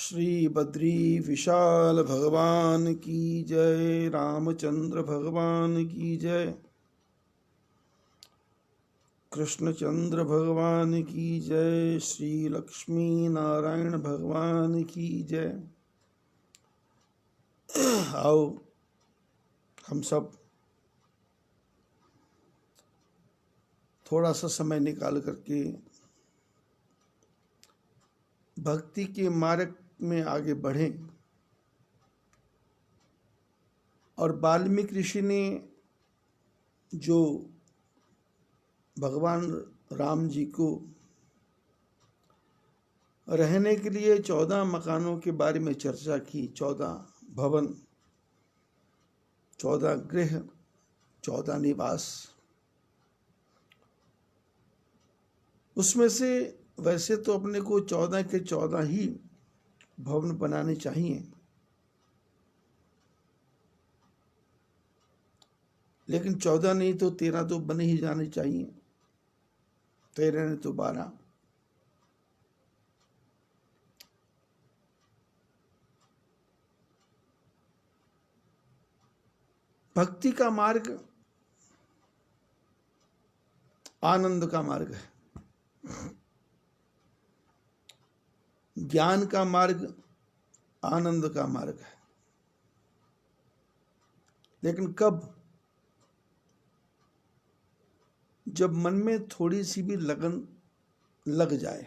श्री बद्री विशाल भगवान की जय। रामचंद्र भगवान की जय। कृष्णचंद्र भगवान की जय। श्री लक्ष्मी नारायण भगवान की जय। आओ हम सब थोड़ा सा समय निकाल करके भक्ति के मार्ग में आगे बढ़ें। और वाल्मीकि ऋषि ने जो भगवान राम जी को रहने के लिए 14 मकानों के बारे में चर्चा की, 14 भवन, 14 गृह, 14 निवास, उसमें से वैसे तो अपने को 14 के 14 ही भवन बनाने चाहिए, लेकिन 14 नहीं तो 13 तो बने ही जाने चाहिए। 13 नहीं तो 12। भक्ति का मार्ग आनंद का मार्ग है। ज्ञान का मार्ग आनंद का मार्ग है। लेकिन कब? जब मन में थोड़ी सी भी लगन लग जाए।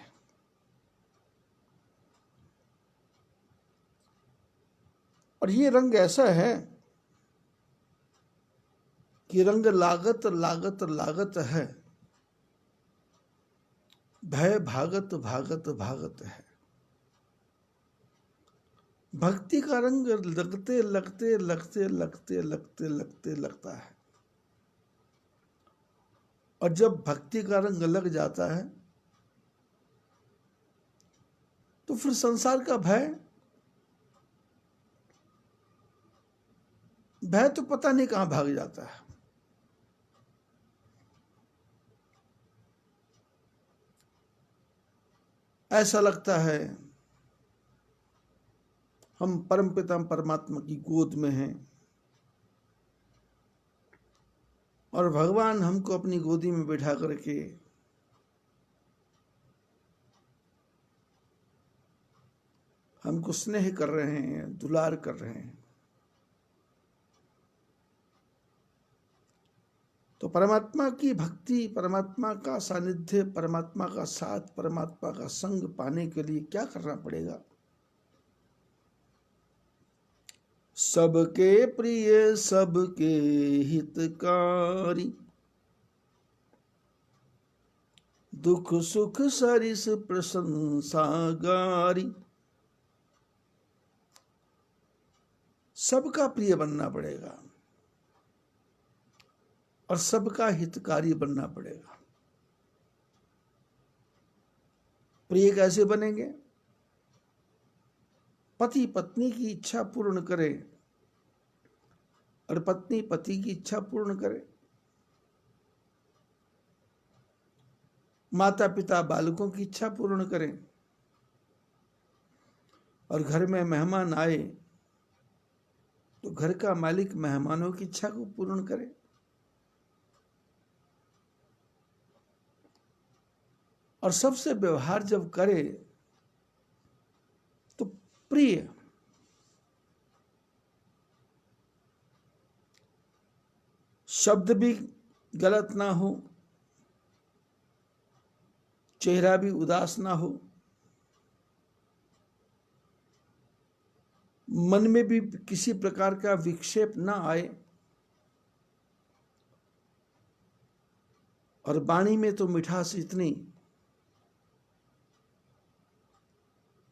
और ये रंग ऐसा है कि रंग लागत लागत लागत है, भय भागत भागत भागत है। भक्ति का रंग लगते लगते लगते लगते लगते लगते लगता है। और जब भक्ति का रंग लग जाता है तो फिर संसार का भय तो पता नहीं कहां भाग जाता है। ऐसा लगता है हम परमपिता परमात्मा की गोद में हैं और भगवान हमको अपनी गोदी में बैठा करके हमको स्नेह कर रहे हैं, दुलार कर रहे हैं। तो परमात्मा की भक्ति, परमात्मा का सानिध्य, परमात्मा का साथ, परमात्मा का संग पाने के लिए क्या करना पड़ेगा? सबके प्रिय सबके हितकारी, दुख सुख सरिस प्रशंसागारी। सबका प्रिय बनना पड़ेगा और सबका हितकारी बनना पड़ेगा। प्रिय कैसे बनेंगे? पति पत्नी की इच्छा पूर्ण करे और पत्नी पति की इच्छा पूर्ण करे। माता पिता बालकों की इच्छा पूर्ण करें और घर में मेहमान आए तो घर का मालिक मेहमानों की इच्छा को पूर्ण करे। और सबसे व्यवहार जब करे तो प्रिय, शब्द भी गलत ना हो, चेहरा भी उदास ना हो, मन में भी किसी प्रकार का विक्षेप ना आए और वाणी में तो मिठास इतनी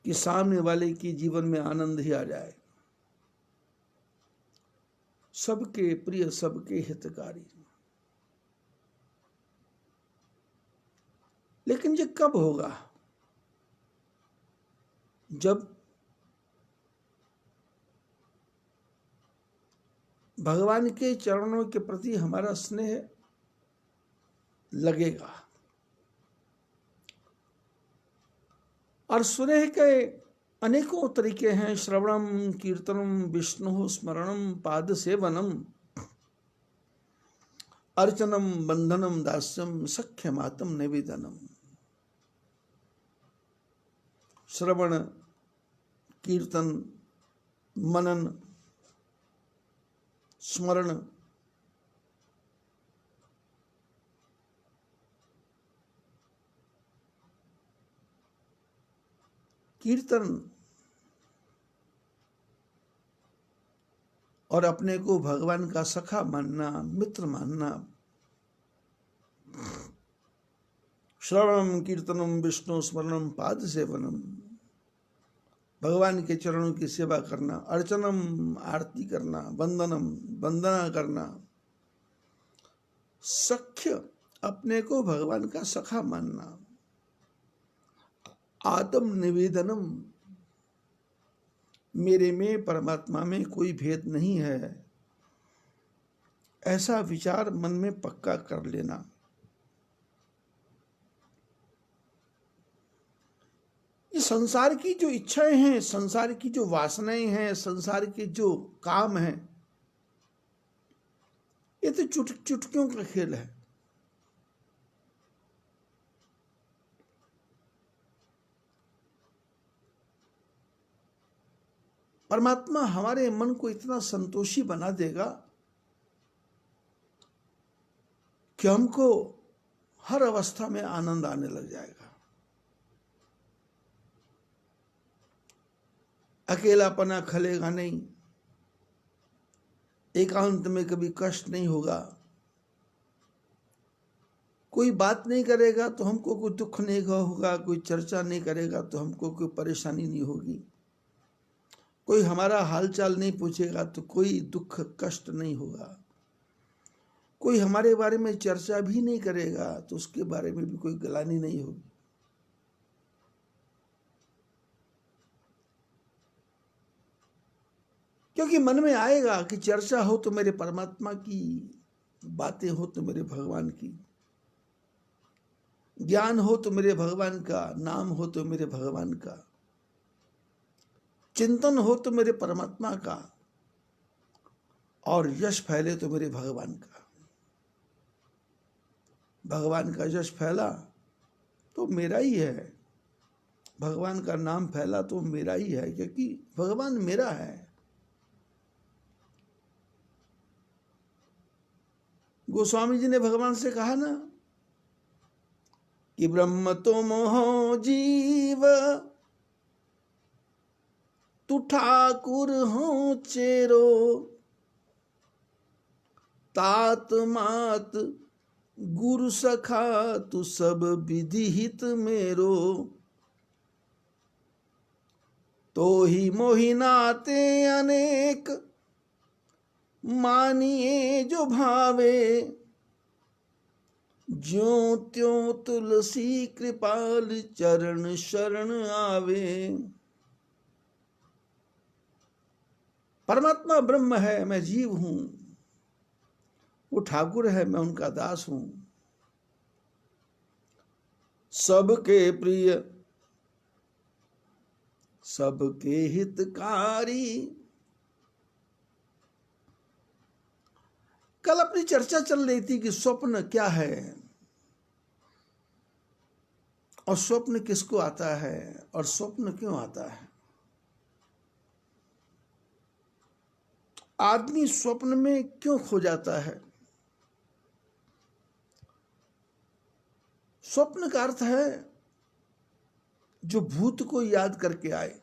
कि सामने वाले के जीवन में आनंद ही आ जाए। सबके प्रिय सबके हितकारी। लेकिन ये कब होगा? जब भगवान के चरणों के प्रति हमारा स्नेह लगेगा। और स्नेह के अनेकों तरीके हैं। श्रवणम, कीर्तनम, विष्णु स्मरणम, पाद सेवनम, अर्चनम, बंधनम, दास्यम, सख्यमातम, निवेदनम। श्रवण, कीर्तन, मनन, स्मरण, कीर्तन और अपने को भगवान का सखा मानना, मित्र मानना। श्रवणम, कीर्तनम, विष्णु स्मरणम, पाद सेवनम, भगवान के चरणों की सेवा करना। अर्चनम, आरती करना। वंदनम, वंदना करना। सख्य, अपने को भगवान का सखा मानना। आत्म निवेदनम, मेरे में परमात्मा में कोई भेद नहीं है, ऐसा विचार मन में पक्का कर लेना। ये संसार की जो इच्छाएं हैं, संसार की जो वासनाएं हैं, संसार के जो काम हैं, ये तो चुटकियों का खेल है। परमात्मा हमारे मन को इतना संतोषी बना देगा कि हमको हर अवस्था में आनंद आने लग जाएगा। अकेलापना खलेगा नहीं, एकांत में कभी कष्ट नहीं होगा, कोई बात नहीं करेगा तो हमको कोई दुख नहीं होगा, कोई चर्चा नहीं करेगा तो हमको कोई परेशानी नहीं होगी, कोई हमारा हालचाल नहीं पूछेगा तो कोई दुख कष्ट नहीं होगा, कोई हमारे बारे में चर्चा भी नहीं करेगा तो उसके बारे में भी कोई गलानी नहीं होगी। क्योंकि मन में आएगा कि चर्चा हो तो मेरे परमात्मा की, बातें हो तो मेरे भगवान की, ज्ञान हो तो मेरे भगवान का, नाम हो तो मेरे भगवान का, चिंतन हो तो मेरे परमात्मा का, और यश फैले तो मेरे भगवान का। भगवान का यश फैला तो मेरा ही है, भगवान का नाम फैला तो मेरा ही है, क्योंकि भगवान मेरा है। गोस्वामी जी ने भगवान से कहा ना कि ब्रह्म तुम हो जीव, तू ठाकुर हो चेरो, तात मात गुरु सखा तू सब विधिहित मेरो, तो ही मोहि नाते अनेक मानिए जो भावे, ज्यों त्यों तुलसी कृपाल चरण शरण आवे। परमात्मा ब्रह्म है, मैं जीव हूं, वो ठाकुर है, मैं उनका दास हूं। सबके प्रिय, सबके हितकारी। कल अपनी चर्चा चल रही थी कि स्वप्न क्या है और स्वप्न किसको आता है और स्वप्न क्यों आता है। आदमी स्वप्न में क्यों खो जाता है। स्वप्न का अर्थ है जो भूत को याद करके आए,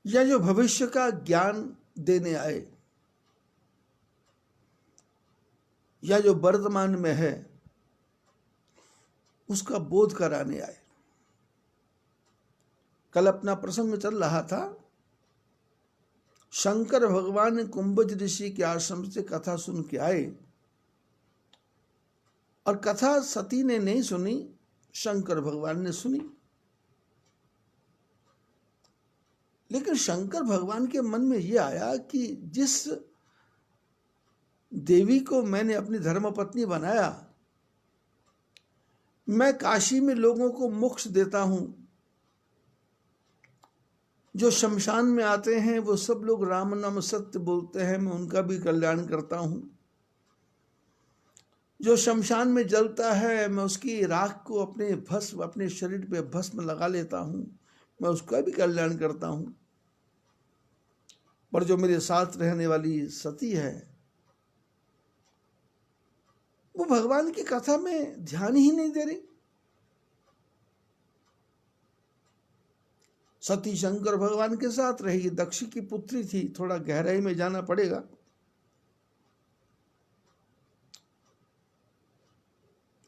या जो भविष्य का ज्ञान देने आए, या जो वर्तमान में है उसका बोध कराने आए। कल अपना प्रसंग चल रहा था, शंकर भगवान कुंभज ऋषि के आश्रम से कथा सुन के आए, और कथा सती ने नहीं सुनी, शंकर भगवान ने सुनी। लेकिन शंकर भगवान के मन में यह आया कि जिस देवी को मैंने अपनी धर्मपत्नी बनाया, मैं काशी में लोगों को मोक्ष देता हूं। जो शमशान में आते हैं वो सब लोग राम नाम सत्य बोलते हैं, मैं उनका भी कल्याण करता हूं। जो शमशान में जलता है मैं उसकी राख को अपने शरीर पे भस्म लगा लेता हूं, मैं उसका भी कल्याण करता हूं। पर जो मेरे साथ रहने वाली सती है वो भगवान की कथा में ध्यान ही नहीं दे रही। सती शंकर भगवान के साथ रहेगी, दक्ष की पुत्री थी, थोड़ा गहराई में जाना पड़ेगा।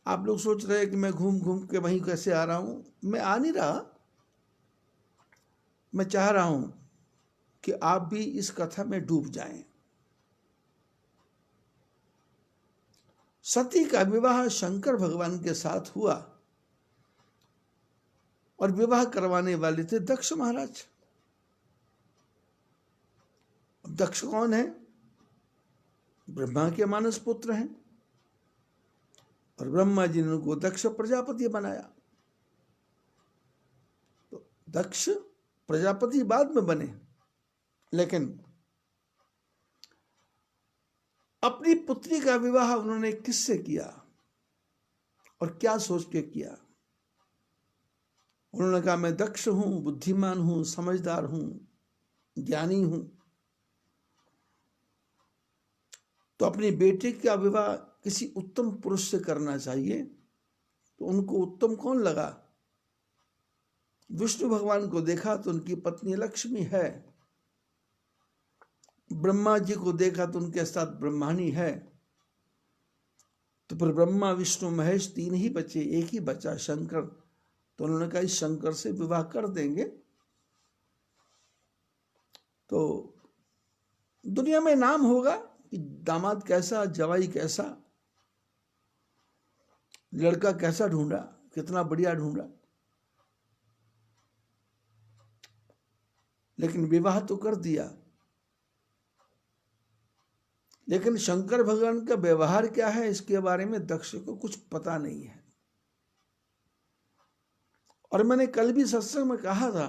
आप लोग सोच रहे हैं कि मैं घूम घूम के वहीं कैसे आ रहा हूं, मैं आ नहीं रहा। मैं चाह रहा हूं कि आप भी इस कथा में डूब जाएं। सती का विवाह शंकर भगवान के साथ हुआ और विवाह करवाने वाले थे दक्ष महाराज। दक्ष कौन है? ब्रह्मा के मानस पुत्र हैं और ब्रह्मा जी ने उनको दक्ष प्रजापति बनाया। तो दक्ष प्रजापति बाद में बने, लेकिन अपनी पुत्री का विवाह उन्होंने किससे किया और क्या सोच के किया? उन्होंने कहा मैं दक्ष हूं, बुद्धिमान हूं, समझदार हूं, ज्ञानी हूं, तो अपनी बेटी का विवाह किसी उत्तम पुरुष से करना चाहिए। तो उनको उत्तम कौन लगा? विष्णु भगवान को देखा तो उनकी पत्नी लक्ष्मी है, ब्रह्मा जी को देखा तो उनके साथ ब्रह्माणी है, तो फिर ब्रह्मा विष्णु महेश तीन ही बचे, एक ही बचा शंकर। तो उन्होंने कहा इस शंकर से विवाह कर देंगे तो दुनिया में नाम होगा कि दामाद कैसा, जवाई कैसा, लड़का कैसा ढूंढा, कितना बढ़िया ढूंढा। लेकिन विवाह तो कर दिया, लेकिन शंकर भगवान का व्यवहार क्या है इसके बारे में दक्ष को कुछ पता नहीं है। और मैंने कल भी सत्संग में कहा था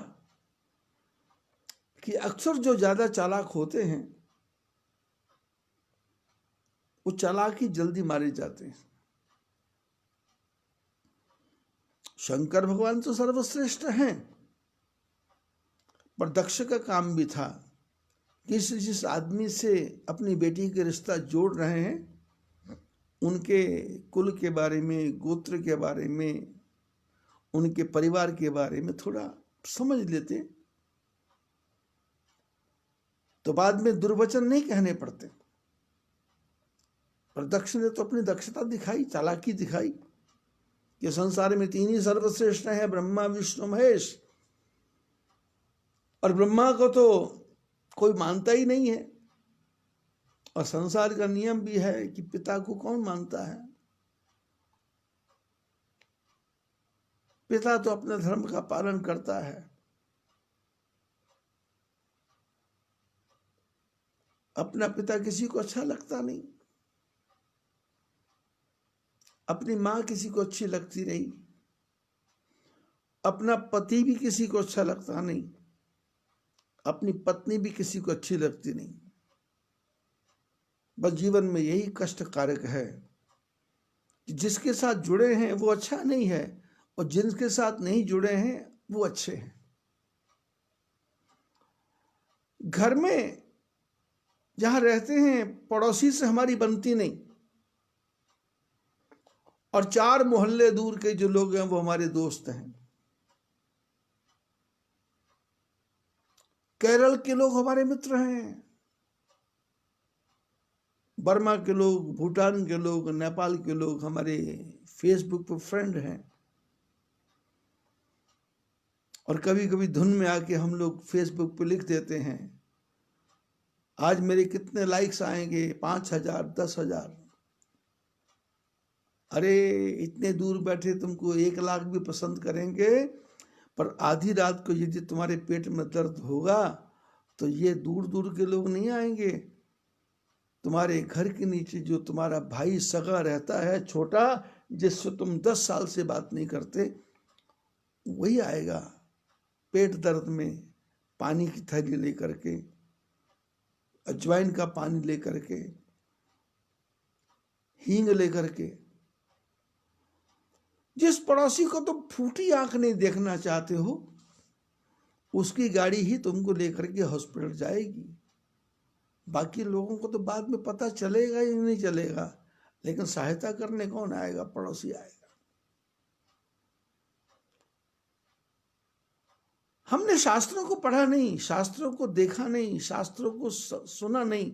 कि अक्सर जो ज्यादा चालाक होते हैं वो चालाक ही जल्दी मारे जाते हैं। शंकर भगवान तो सर्वश्रेष्ठ हैं, पर दक्ष का काम भी था कि जिस आदमी से अपनी बेटी के रिश्ता जोड़ रहे हैं उनके कुल के बारे में, गोत्र के बारे में, उनके परिवार के बारे में थोड़ा समझ लेते तो बाद में दुर्वचन नहीं कहने पड़ते। पर दक्ष ने तो अपनी दक्षता दिखाई, चालाकी दिखाई कि संसार में तीन ही सर्वश्रेष्ठ हैं, ब्रह्मा विष्णु महेश, और ब्रह्मा को तो कोई मानता ही नहीं है। और संसार का नियम भी है कि पिता को कौन मानता है? पिता तो अपने धर्म का पालन करता है। अपना पिता किसी को अच्छा लगता नहीं, अपनी मां किसी को अच्छी लगती नहीं, अपना पति भी किसी को अच्छा लगता नहीं, अपनी पत्नी भी किसी को अच्छी लगती नहीं। बस जीवन में यही कष्ट कारक है कि जिसके साथ जुड़े हैं वो अच्छा नहीं है और जिनके साथ नहीं जुड़े हैं वो अच्छे हैं। घर में जहां रहते हैं पड़ोसी से हमारी बनती नहीं, और 4 मोहल्ले दूर के जो लोग हैं वो हमारे दोस्त हैं। केरल के लोग हमारे मित्र हैं, बर्मा के लोग, भूटान के लोग, नेपाल के लोग हमारे फेसबुक पर फ्रेंड हैं। और कभी कभी धुन में आके हम लोग फेसबुक पे लिख देते हैं आज मेरे कितने लाइक्स आएंगे, 5,000, 10,000। अरे इतने दूर बैठे तुमको 1 लाख भी पसंद करेंगे, पर आधी रात को यदि तुम्हारे पेट में दर्द होगा तो ये दूर दूर के लोग नहीं आएंगे। तुम्हारे घर के नीचे जो तुम्हारा भाई सगा रहता है छोटा, जिससे तुम 10 साल से बात नहीं करते, वही आएगा पेट दर्द में पानी की थैली लेकर के, अजवाइन का पानी लेकर के, हींग लेकर के। जिस पड़ोसी को तुम फूटी आंख नहीं देखना चाहते हो, उसकी गाड़ी ही तुमको लेकर के हॉस्पिटल जाएगी। बाकी लोगों को तो बाद में पता चलेगा या नहीं चलेगा, लेकिन सहायता करने कौन आएगा? पड़ोसी आएगा। हमने शास्त्रों को पढ़ा नहीं, शास्त्रों को देखा नहीं, शास्त्रों को सुना नहीं।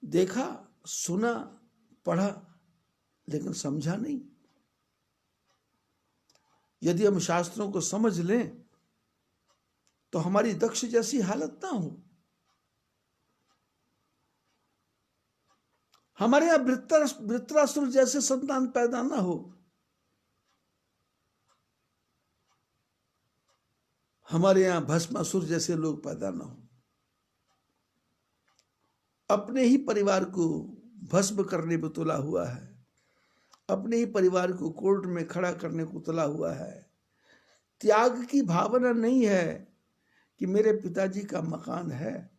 देखा, सुना, पढ़ा, लेकिन समझा नहीं। यदि हम शास्त्रों को समझ लें तो हमारी दक्ष जैसी हालत ना हो, हमारे यहां वृत्रासुर जैसे संतान पैदा ना हो, हमारे यहां भस्मासुर जैसे लोग पैदा ना हो। अपने ही परिवार को भस्म करने में तुला हुआ है, अपने ही परिवार को कोर्ट में खड़ा करने को तुला हुआ है। त्याग की भावना नहीं है कि मेरे पिताजी का मकान है,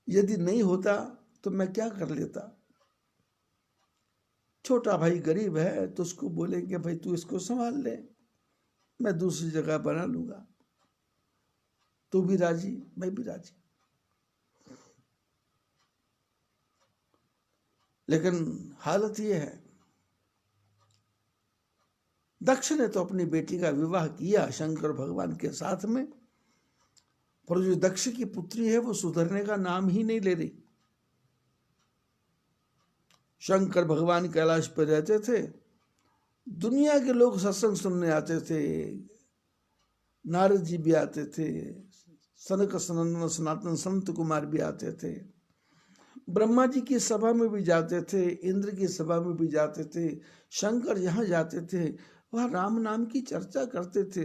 यदि नहीं होता तो मैं क्या कर लेता। छोटा भाई गरीब है तो उसको बोलेंगे भाई तू इसको संभाल ले, मैं दूसरी जगह बना लूंगा। तू भी राजी, मैं भी राजी। लेकिन हालत यह है, दक्ष ने तो अपनी बेटी का विवाह किया शंकर भगवान के साथ में, पर जो दक्ष की पुत्री है वो सुधरने का नाम ही नहीं ले रही। शंकर भगवान कैलाश पर रहते थे, दुनिया के लोग सत्संग सुनने आते थे, नारद जी भी आते थे, सनक सनंदन सनातन संत कुमार भी आते थे, ब्रह्मा जी की सभा में भी जाते थे, इंद्र की सभा में भी जाते थे। शंकर जहाँ जाते थे वह राम नाम की चर्चा करते थे,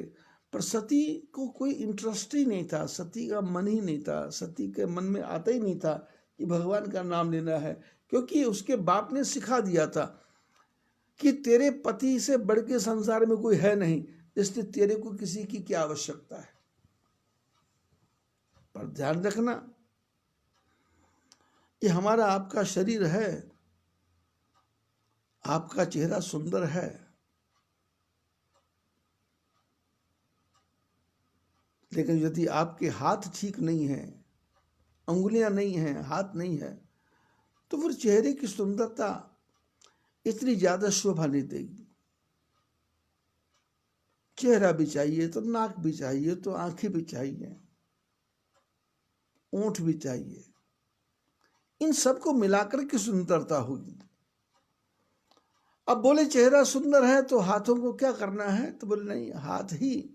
पर सती को कोई इंटरेस्ट ही नहीं था, सती का मन ही नहीं था, सती के मन में आता ही नहीं था कि भगवान का नाम लेना है, क्योंकि उसके बाप ने सिखा दिया था कि तेरे पति से बढ़ के संसार में कोई है नहीं, इसलिए तेरे को किसी की क्या आवश्यकता है। पर ध्यान रखना, ये हमारा आपका शरीर है, आपका चेहरा सुंदर है, लेकिन यदि आपके हाथ ठीक नहीं है, अंगुलियां नहीं हैं, हाथ नहीं है, तो फिर चेहरे की सुंदरता इतनी ज्यादा शोभा नहीं देगी। चेहरा भी चाहिए तो नाक भी चाहिए तो आंखें भी चाहिए, ओंठ भी चाहिए, इन सबको मिलाकर के सुंदरता होगी। अब बोले चेहरा सुंदर है तो हाथों को क्या करना है, तो बोले नहीं, हाथ ही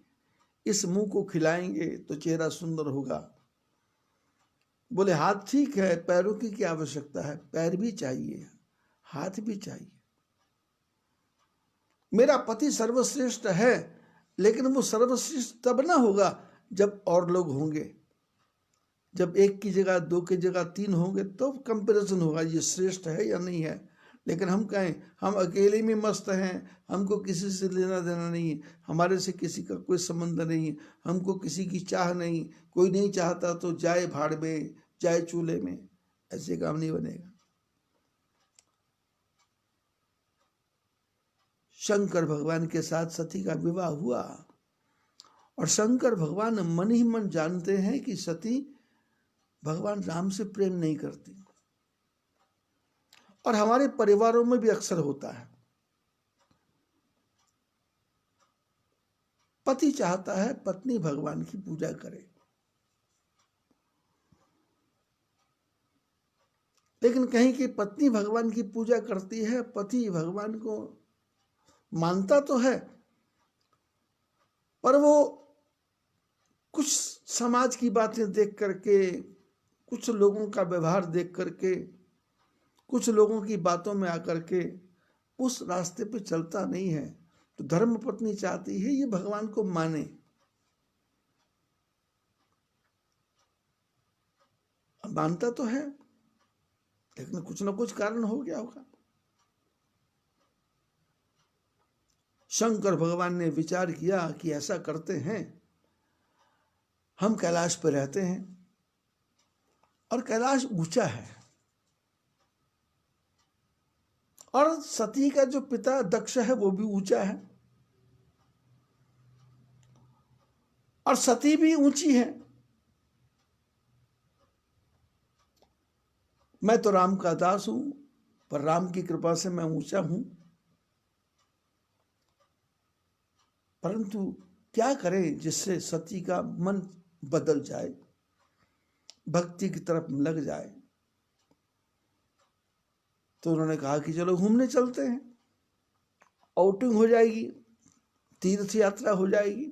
इस मुंह को खिलाएंगे तो चेहरा सुंदर होगा। बोले हाथ ठीक है, पैरों की क्या आवश्यकता है, पैर भी चाहिए, हाथ भी चाहिए। मेरा पति सर्वश्रेष्ठ है, लेकिन वो सर्वश्रेष्ठ तब ना होगा जब और लोग होंगे, जब एक की जगह दो की जगह तीन होंगे तो कंपैरिजन होगा ये श्रेष्ठ है या नहीं है। लेकिन हम कहें हम अकेले में मस्त हैं, हमको किसी से लेना देना नहीं है, हमारे से किसी का कोई संबंध नहीं है, हमको किसी की चाह नहीं, कोई नहीं चाहता तो जाए भाड़ में, जाए चूल्हे में, ऐसे काम नहीं बनेगा। शंकर भगवान के साथ सती का विवाह हुआ और शंकर भगवान मन ही मन जानते हैं कि सती भगवान राम से प्रेम नहीं करती। और हमारे परिवारों में भी अक्सर होता है, पति चाहता है पत्नी भगवान की पूजा करे, लेकिन कहीं की पत्नी भगवान की पूजा करती है, पति भगवान को मानता तो है, पर वो कुछ समाज की बातें देख करके, कुछ लोगों का व्यवहार देख करके, कुछ लोगों की बातों में आकर के उस रास्ते पे चलता नहीं है। तो धर्म पत्नी चाहती है ये भगवान को माने। मानता तो है, लेकिन कुछ ना कुछ कारण हो गया होगा। शंकर भगवान ने विचार किया कि ऐसा करते हैं, हम कैलाश पर रहते हैं और कैलाश ऊंचा है, और सती का जो पिता दक्ष है वो भी ऊंचा है, और सती भी ऊंची है। मैं तो राम का दास हूं, पर राम की कृपा से मैं ऊंचा हूं, परंतु क्या करें जिससे सती का मन बदल जाए, भक्ति की तरफ लग जाए। तो उन्होंने कहा कि चलो घूमने चलते हैं, आउटिंग हो जाएगी, तीर्थ यात्रा हो जाएगी।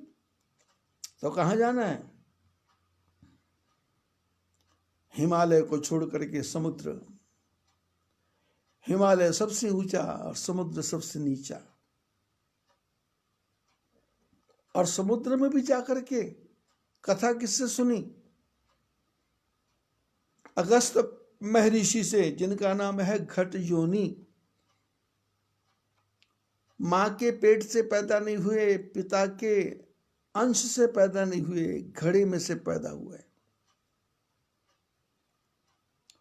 तो कहाँ जाना है? हिमालय को छोड़ करके समुद्र। हिमालय सबसे ऊंचा और समुद्र सबसे नीचा, और समुद्र में भी जाकर के कथा किससे सुनी? अगस्त महर्षि से, जिनका नाम है घट योनि। मां के पेट से पैदा नहीं हुए, पिता के अंश से पैदा नहीं हुए, घड़े में से पैदा हुए।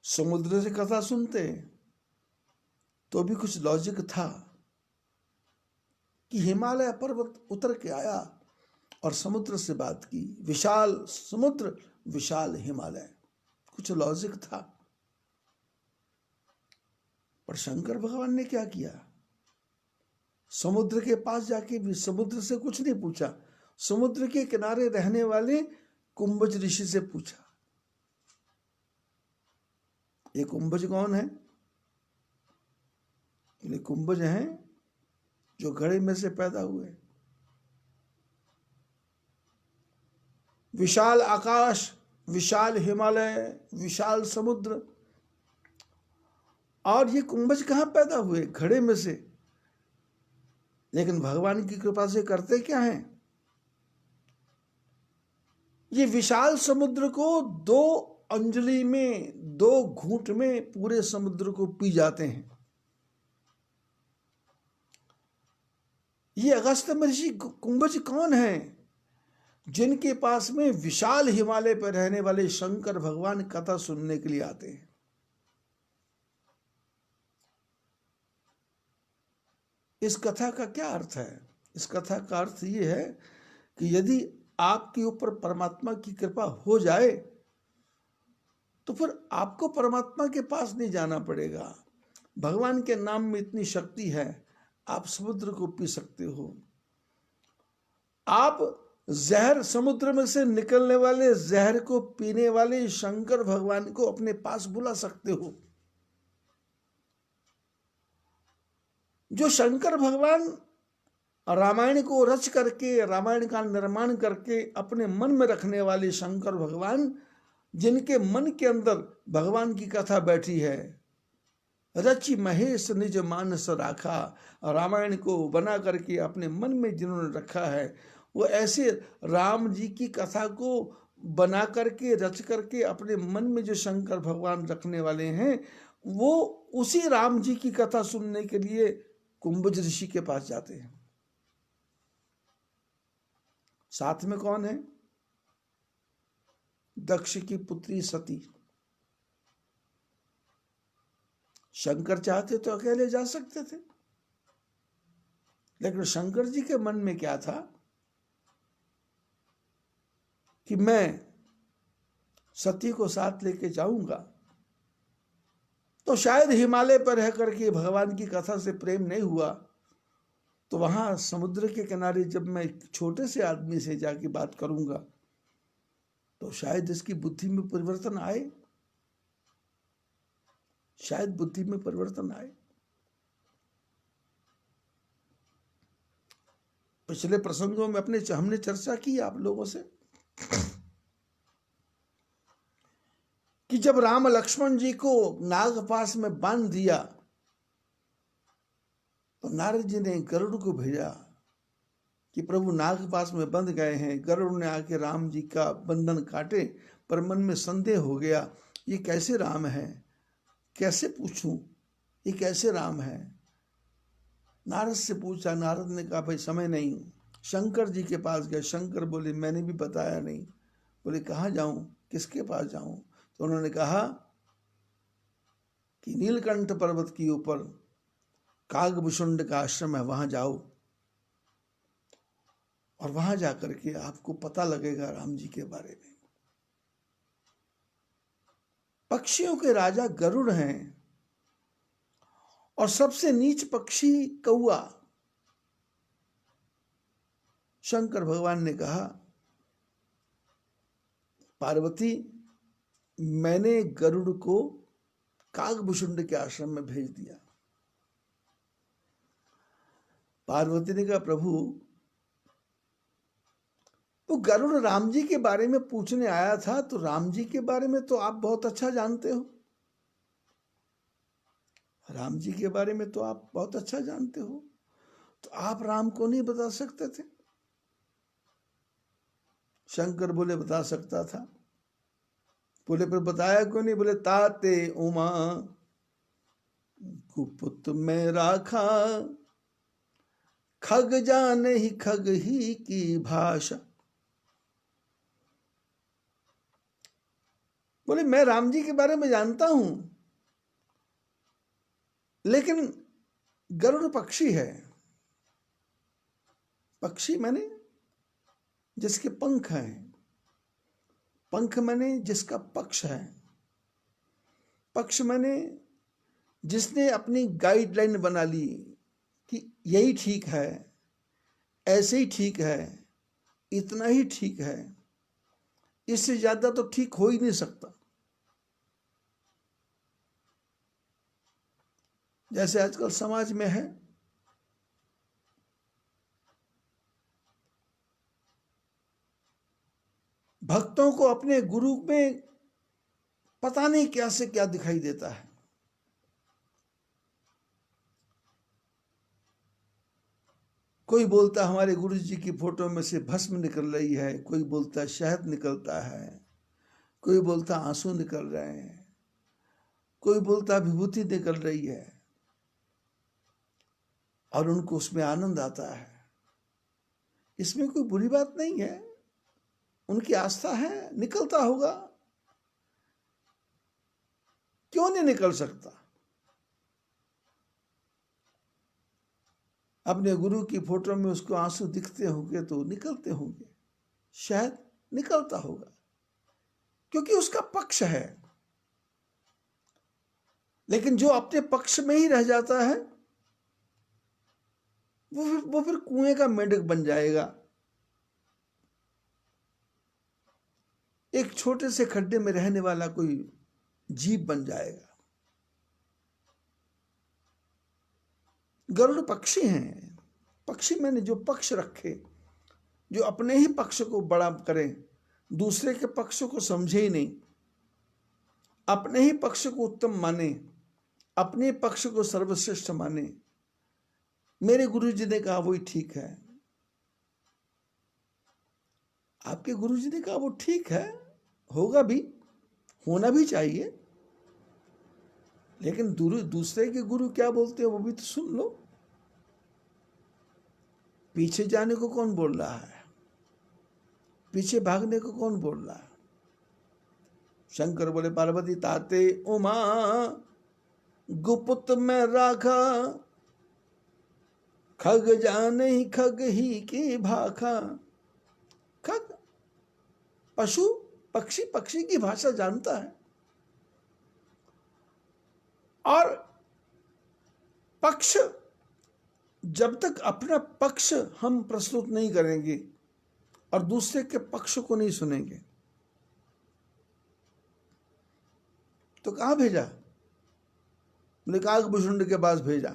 समुद्र से कथा सुनते तो भी कुछ लॉजिक था कि हिमालय पर्वत उतर के आया और समुद्र से बात की, विशाल समुद्र विशाल हिमालय, कुछ लॉजिक था। पर शंकर भगवान ने क्या किया? समुद्र के पास जाके भी समुद्र से कुछ नहीं पूछा, समुद्र के किनारे रहने वाले कुंभज ऋषि से पूछा। ये कुंभज कौन है? ये कुंभज हैं जो घड़े में से पैदा हुए। विशाल आकाश, विशाल हिमालय, विशाल समुद्र, और ये कुंभज कहां पैदा हुए? घड़े में से। लेकिन भगवान की कृपा से करते क्या हैं? ये विशाल समुद्र को 2 अंजलि में, 2 घूंट में पूरे समुद्र को पी जाते हैं। ये अगस्त महर्षि कुंभज कौन है? जिनके पास में विशाल हिमालय पर रहने वाले शंकर भगवान कथा सुनने के लिए आते हैं। इस कथा का क्या अर्थ है? इस कथा का अर्थ ये है कि यदि आपके ऊपर परमात्मा की कृपा हो जाए तो फिर आपको परमात्मा के पास नहीं जाना पड़ेगा। भगवान के नाम में इतनी शक्ति है, आप समुद्र को पी सकते हो। आप जहर, समुद्र में से निकलने वाले जहर को पीने वाले शंकर भगवान को अपने पास बुला सकते हो। जो शंकर भगवान रामायण को रच करके, रामायण का निर्माण करके अपने मन में रखने वाले शंकर भगवान, जिनके मन के अंदर भगवान की कथा बैठी है, रचि महेश निज मानस राखा, रामायण को बना करके अपने मन में जिन्होंने रखा है, वो ऐसे राम जी की कथा को बना करके, रच करके अपने मन में जो शंकर भगवान रखने वाले हैं, वो उसी राम जी की कथा सुनने के लिए कुंभज ऋषि के पास जाते हैं। साथ में कौन है? दक्ष की पुत्री सती। शंकर चाहते तो अकेले जा सकते थे, लेकिन शंकर जी के मन में क्या था कि मैं सती को साथ लेके जाऊंगा तो शायद हिमालय पर रह करके भगवान की कथा से प्रेम नहीं हुआ, तो वहां समुद्र के किनारे जब मैं एक छोटे से आदमी से जाके बात करूंगा तो शायद इसकी बुद्धि में परिवर्तन आए, शायद बुद्धि में परिवर्तन आए। पिछले प्रसंगों में हमने चर्चा की आप लोगों से कि जब राम लक्ष्मण जी को नागपाश में बांध दिया तो नारद जी ने गरुड़ को भेजा कि प्रभु नागपाश में बंध गए हैं। गरुड़ ने आके राम जी का बंधन काटे, पर मन में संदेह हो गया, ये कैसे राम है? कैसे पूछूं, ये कैसे राम है? नारद से पूछा, नारद ने कहा भाई समय नहीं। शंकर जी के पास गए, शंकर बोले मैंने भी बताया नहीं। बोले कहाँ जाऊं, किसके पास जाऊं? तो उन्होंने कहा कि नीलकंठ पर्वत के ऊपर कागभूषुंड का आश्रम है, वहां जाओ और वहां जाकर के आपको पता लगेगा राम जी के बारे में। पक्षियों के राजा गरुड़ हैं और सबसे नीच पक्षी कौआ। शंकर भगवान ने कहा पार्वती, मैंने गरुड़ को कागभूषुंड के आश्रम में भेज दिया। पार्वती ने कहा प्रभु, वो गरुड़ राम जी के बारे में पूछने आया था, तो राम जी के बारे में तो आप बहुत अच्छा जानते हो। राम जी के बारे में तो आप बहुत अच्छा जानते हो, तो आप राम को नहीं बता सकते थे? शंकर बोले बता सकता था। बोले पर बताया क्यों नहीं? बोले ताते उमा कुपुत में राखा, खग जाने ही खग ही की भाषा। बोले मैं राम जी के बारे में जानता हूं, लेकिन गरुड़ पक्षी है। पक्षी माने जिसके पंख हैं, पंख माने जिसका पक्ष है, पक्ष माने जिसने अपनी गाइडलाइन बना ली कि यही ठीक है, ऐसे ही ठीक है, इतना ही ठीक है, इससे ज्यादा तो ठीक हो ही नहीं सकता। जैसे आजकल समाज में है, भक्तों को अपने गुरु में पता नहीं क्या से क्या दिखाई देता है। कोई बोलता हमारे गुरु जी की फोटो में से भस्म निकल रही है, कोई बोलता शहद निकलता है, कोई बोलता आंसू निकल रहे हैं, कोई बोलता विभूति निकल रही है, और उनको उसमें आनंद आता है। इसमें कोई बुरी बात नहीं है, उनकी आस्था है, निकलता होगा, क्यों नहीं निकल सकता? अपने गुरु की फोटो में उसको आंसू दिखते होंगे तो निकलते होंगे, शायद निकलता होगा, क्योंकि उसका पक्ष है। लेकिन जो अपने पक्ष में ही रह जाता है, वो फिर कुएं का मेंढक बन जाएगा। एक छोटे से खड्डे में रहने वाला कोई जीव बन जाएगा। गरुड़ पक्षी हैं। पक्षी मैंने जो पक्ष रखे, जो अपने ही पक्ष को बड़ा करे, दूसरे के पक्ष को समझे ही नहीं, अपने ही पक्ष को उत्तम माने, अपने पक्ष को सर्वश्रेष्ठ माने। मेरे गुरु जी ने कहा वही ठीक है, आपके गुरु जी ने कहा वो ठीक है, होगा भी, होना भी चाहिए। लेकिन दूसरे के गुरु क्या बोलते हैं वो भी तो सुन लो। पीछे जाने को कौन बोल रहा है? पीछे भागने को कौन बोल रहा है? शंकर बोले पार्वती ताते उमा गुप्त में राखा, खग जाने ही खग ही की भाखा। खग पशु, पक्षी पक्षी की भाषा जानता है, और पक्ष, जब तक अपना पक्ष हम प्रस्तुत नहीं करेंगे और दूसरे के पक्ष को नहीं सुनेंगे, तो कहां भेजा? बोले कागभूषुंड के पास भेजा।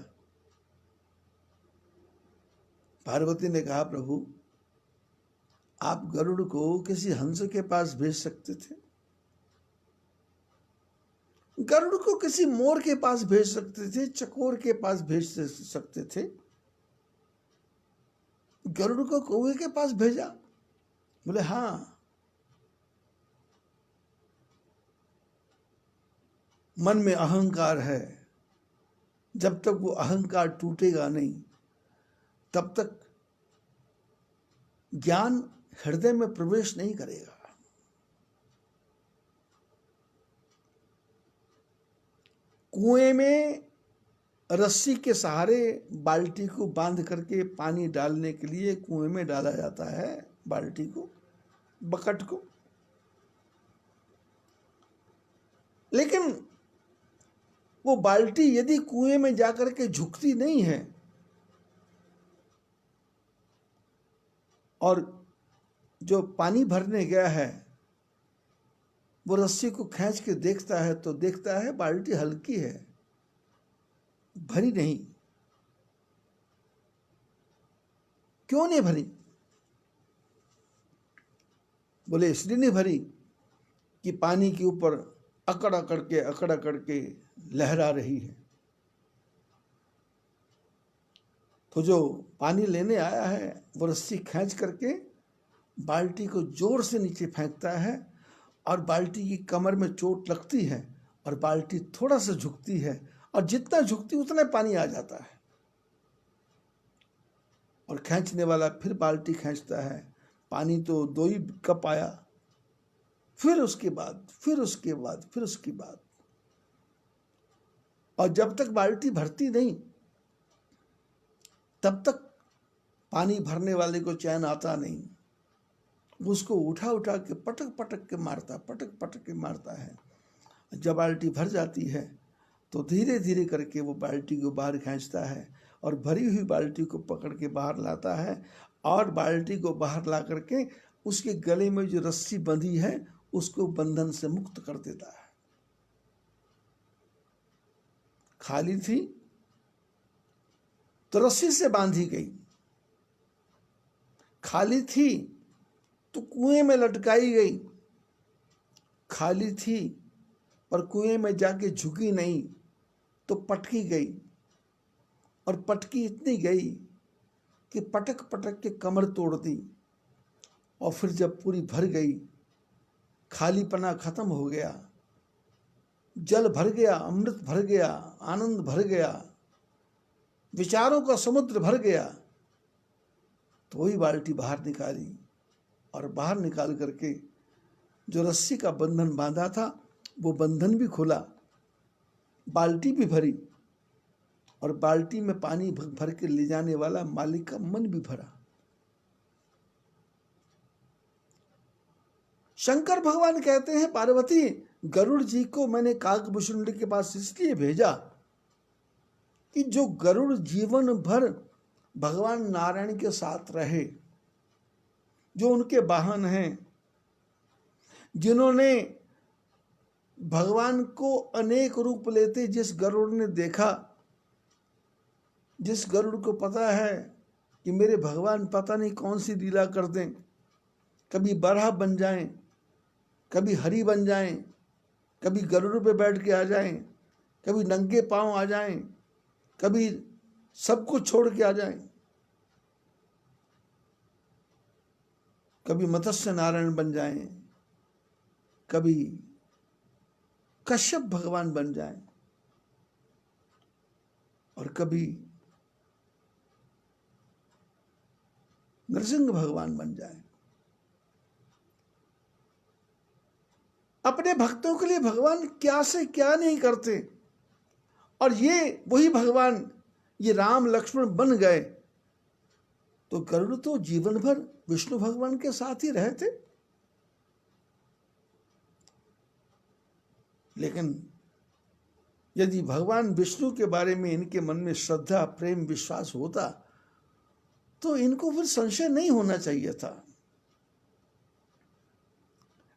पार्वती ने कहा प्रभु, आप गरुड़ को किसी हंस के पास भेज सकते थे, गरुड़ को किसी मोर के पास भेज सकते थे, चकोर के पास भेज सकते थे, गरुड़ को कौवे के पास भेजा। बोले हाँ, मन में अहंकार है, जब तक वो अहंकार टूटेगा नहीं तब तक ज्ञान हृदय में प्रवेश नहीं करेगा। कुएं में रस्सी के सहारे बाल्टी को बांध करके पानी डालने के लिए कुएं में डाला जाता है, बाल्टी को, बकेट को। लेकिन वो बाल्टी यदि कुएं में जाकर के झुकती नहीं है और जो पानी भरने गया है वो रस्सी को खींच के देखता है तो देखता है बाल्टी हल्की है, भरी नहीं। क्यों नहीं भरी? बोले इसलिए नहीं भरी कि पानी के ऊपर अकड़ अकड़ के लहरा रही है। तो जो पानी लेने आया है वो रस्सी खींच करके बाल्टी को जोर से नीचे फेंकता है और बाल्टी की कमर में चोट लगती है और बाल्टी थोड़ा सा झुकती है और जितना झुकती उतना पानी आ जाता है। और खींचने वाला फिर बाल्टी खींचता है, पानी तो 2 ही कप आया, फिर उसके बाद फिर उसके बाद फिर उसके बाद, और जब तक बाल्टी भरती नहीं तब तक पानी भरने वाले को चैन आता नहीं। उसको उठा उठा के पटक पटक के मारता है। जब बाल्टी भर जाती है तो धीरे धीरे करके वो बाल्टी को बाहर खींचता है और भरी हुई बाल्टी को पकड़ के बाहर लाता है और बाल्टी को बाहर ला करके उसके गले में जो रस्सी बंधी है उसको बंधन से मुक्त कर देता है। खाली थी तो रस्सी से बांधी गई, खाली थी तो कुएं में लटकाई गई, खाली थी पर कुएं में जाके झुकी नहीं तो पटकी गई, और पटकी इतनी गई कि पटक पटक के कमर तोड़ दी। और फिर जब पूरी भर गई, खालीपना खत्म हो गया, जल भर गया, अमृत भर गया, आनंद भर गया, विचारों का समुद्र भर गया, तो वही बाल्टी बाहर निकाली और बाहर निकाल करके जो रस्सी का बंधन बांधा था वो बंधन भी खुला, बाल्टी भी भरी और बाल्टी में पानी भर के ले जाने वाला मालिक का मन भी भरा। शंकर भगवान कहते हैं, पार्वती गरुड़ जी को मैंने काकभूषुंडी के पास इसलिए भेजा कि जो गरुड़ जीवन भर भगवान नारायण के साथ रहे, जो उनके वाहन हैं, जिन्होंने भगवान को अनेक रूप लेते, जिस गरुड़ ने देखा, जिस गरुड़ को पता है कि मेरे भगवान पता नहीं कौन सी लीला कर दें, कभी बराह बन जाएं, कभी हरि बन जाएं, कभी गरुड़ पे बैठ के आ जाएं, कभी नंगे पांव आ जाएं, कभी सब कुछ छोड़ के आ जाएं, कभी मत्स्य नारायण बन जाएं, कभी कश्यप भगवान बन जाएं और कभी नरसिंह भगवान बन जाएं। अपने भक्तों के लिए भगवान क्या से क्या नहीं करते, और ये वही भगवान, ये राम लक्ष्मण बन गए तो गरुड़ तो जीवन भर विष्णु भगवान के साथ ही रहे थे। लेकिन यदि भगवान विष्णु के बारे में इनके मन में श्रद्धा, प्रेम, विश्वास होता तो इनको फिर संशय नहीं होना चाहिए था।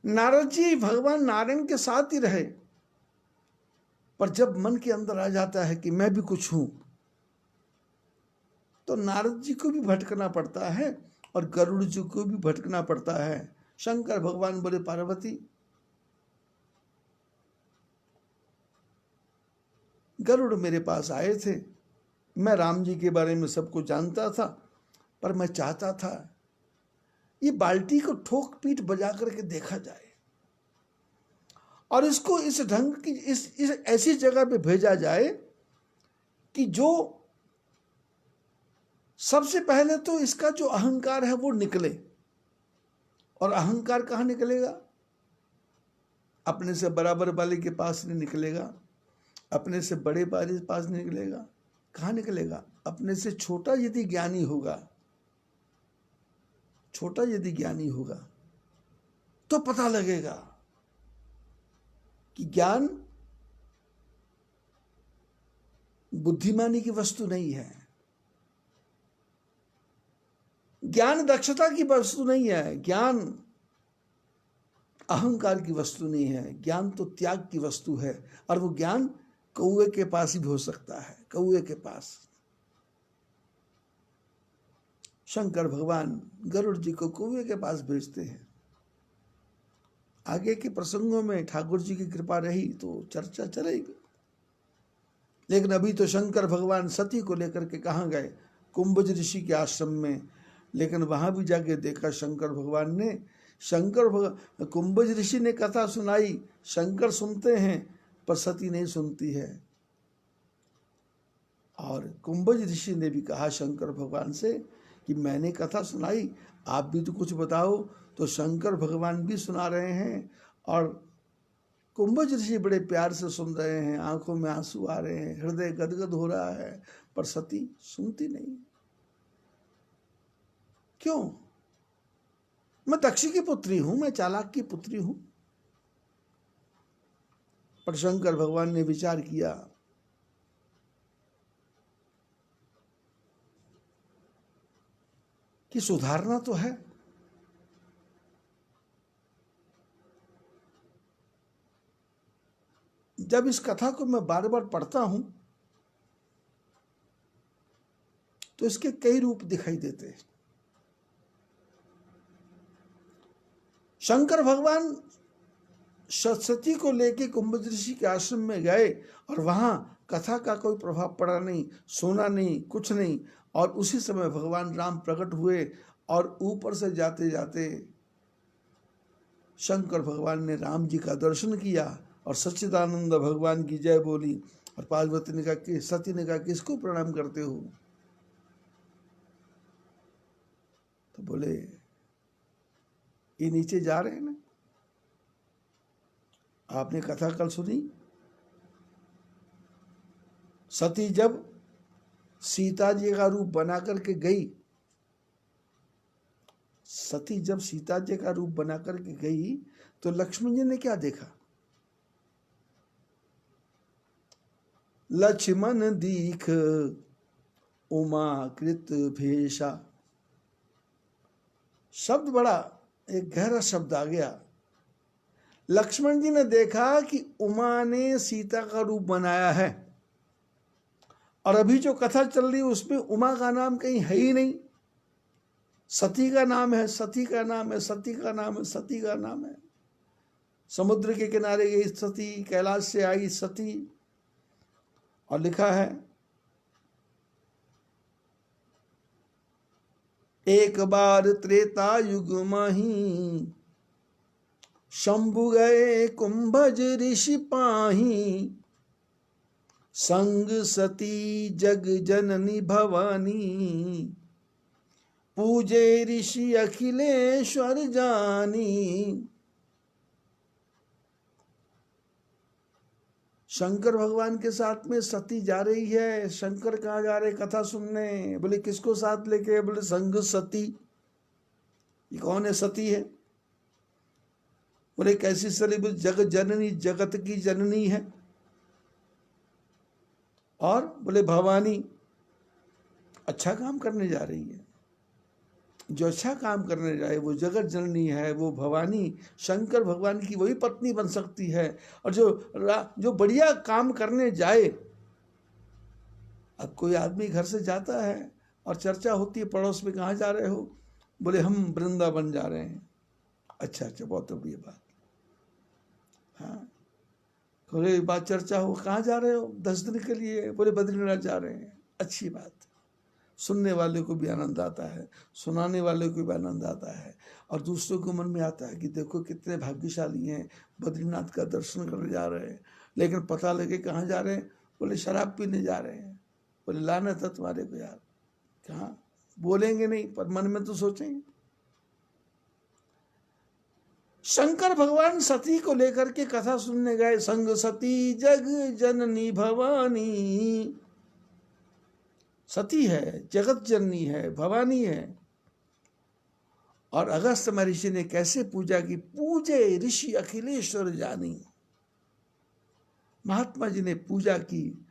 नारद जी भगवान नारायण के साथ ही रहे, पर जब मन के अंदर आ जाता है कि मैं भी कुछ हूं, तो नारद जी को भी भटकना पड़ता है और गरुड़ जी को भी भटकना पड़ता है। शंकर भगवान बोले, पार्वती गरुड़ मेरे पास आए थे, मैं राम जी के बारे में सब कुछ जानता था, पर मैं चाहता था ये बाल्टी को ठोक पीट बजा करके देखा जाए, और इसको इस ढंग की इस ऐसी जगह पे भेजा जाए कि जो सबसे पहले तो इसका जो अहंकार है वो निकले। और अहंकार कहाँ निकलेगा? अपने से बराबर वाले के पास नहीं निकलेगा, अपने से बड़े वाले के पास नहीं निकलेगा। कहाँ निकलेगा? अपने से छोटा यदि ज्ञानी होगा, छोटा यदि ज्ञानी होगा तो पता लगेगा कि ज्ञान बुद्धिमानी की वस्तु नहीं है, ज्ञान दक्षता की वस्तु नहीं है, ज्ञान अहंकार की वस्तु नहीं है, ज्ञान तो त्याग की वस्तु है। और वो ज्ञान कौए के पास ही हो सकता है, कौए के पास। शंकर भगवान गरुड़ जी को कौए के पास भेजते हैं। आगे के प्रसंगों में ठाकुर जी की कृपा रही तो चर्चा चलेगी, लेकिन अभी तो शंकर भगवान सती को लेकर के कहाँ गए? कुंभज ऋषि के आश्रम में। लेकिन वहां भी जाके देखा शंकर भगवान ने, कुंभज ऋषि ने कथा सुनाई, शंकर सुनते हैं पर सती नहीं सुनती है। और कुंभज ऋषि ने भी कहा शंकर भगवान से कि मैंने कथा सुनाई, आप भी तो कुछ बताओ। तो शंकर भगवान भी सुना रहे हैं और कुंभज ऋषि बड़े प्यार से सुन रहे हैं, आंखों में आंसू आ रहे हैं, हृदय गदगद हो रहा है, पर सती सुनती नहीं। क्यों? मैं दक्ष की पुत्री हूं, मैं चालाक की पुत्री हूं। पर शंकर भगवान ने विचार किया कि सुधारना तो है। जब इस कथा को मैं बार बार पढ़ता हूं तो इसके कई रूप दिखाई देते हैं। शंकर भगवान सती को लेके कुंभज ऋषि के आश्रम में गए और वहां कथा का कोई प्रभाव पड़ा नहीं, सोना नहीं, कुछ नहीं। और उसी समय भगवान राम प्रकट हुए और ऊपर से जाते जाते शंकर भगवान ने राम जी का दर्शन किया और सच्चिदानंद भगवान की जय बोली। और पार्वती ने कहा कि सती ने कहा किसको प्रणाम करते हो? तो बोले ये नीचे जा रहे हैं ना, आपने कथा कल सुनी। सती जब सीता जी का रूप बना करके गई, सती जब सीता जी का रूप बना करके गई तो लक्ष्मण जी ने क्या देखा? लक्ष्मण दीख उमा कृत भेषा। शब्द बड़ा एक गहरा शब्द आ गया। लक्ष्मण जी ने देखा कि उमा ने सीता का रूप बनाया है और अभी जो कथा चल रही है उसमें उमा का नाम कहीं है ही नहीं, सती का नाम है, सती का नाम है, सती का नाम है, सती का नाम है। समुद्र के किनारे गई सती, कैलाश से आई सती, और लिखा है एक बार त्रेता युग माही शंभु गए कुंभज ऋषि पाही संग सती जग जननी भवानी पूजे ऋषि अखिलेश्वर जानी। शंकर भगवान के साथ में सती जा रही है। शंकर कहाँ जा रहे? कथा सुनने। बोले किसको साथ लेके? बोले संग सती। ये कौन है सती है? बोले कैसी सती? बोले जग जननी, जगत की जननी है। और बोले भवानी, अच्छा काम करने जा रही है। जो अच्छा काम करने जाए वो जगत जननी है, वो भवानी शंकर भगवान की वही पत्नी बन सकती है। और जो बढ़िया काम करने जाए, अब कोई आदमी घर से जाता है और चर्चा होती है पड़ोस में, कहाँ जा रहे हो? बोले हम वृंदावन जा रहे हैं। अच्छा अच्छा, बहुत बढ़िया बात। हाँ, थोड़ी बात चर्चा हो, कहाँ जा रहे हो? 10 दिन के लिए। बोले बद्रीनाथ जा रहे हैं। अच्छी बात। सुनने वाले को भी आनंद आता है, सुनाने वाले को भी आनंद आता है, और दूसरों को मन में आता है कि देखो कितने भाग्यशाली हैं, बद्रीनाथ का दर्शन करने जा रहे हैं। लेकिन पता लगे कहाँ जा रहे हैं, बोले शराब पीने जा रहे हैं। बोले लानत है तुम्हारे को यार, कहाँ बोलेंगे नहीं पर मन में तो सोचेंगे। शंकर भगवान सती को लेकर के कथा सुनने गए। संग सती जग जननी भवानी, सती है, जगत जननी है, भवानी है। और अगस्त्य महर्षि ने कैसे पूजा की, पूजे ऋषि अखिलेश्वर जानी। महात्मा जी ने पूजा की,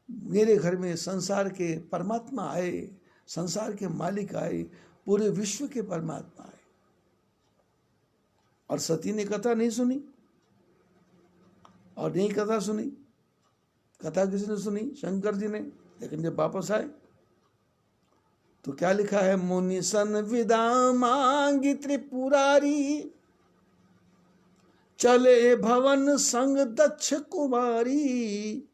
मेरे घर में संसार के परमात्मा आए, संसार के मालिक आए, पूरे विश्व के परमात्मा आए। और सती ने कथा नहीं सुनी, और नहीं कथा सुनी। कथा किसने सुनी? शंकर जी ने। लेकिन जब वापस आए तो क्या लिखा है, मुनि सन विदा मांगी त्रिपुरारी, चले भवन संग दक्ष कुमारी।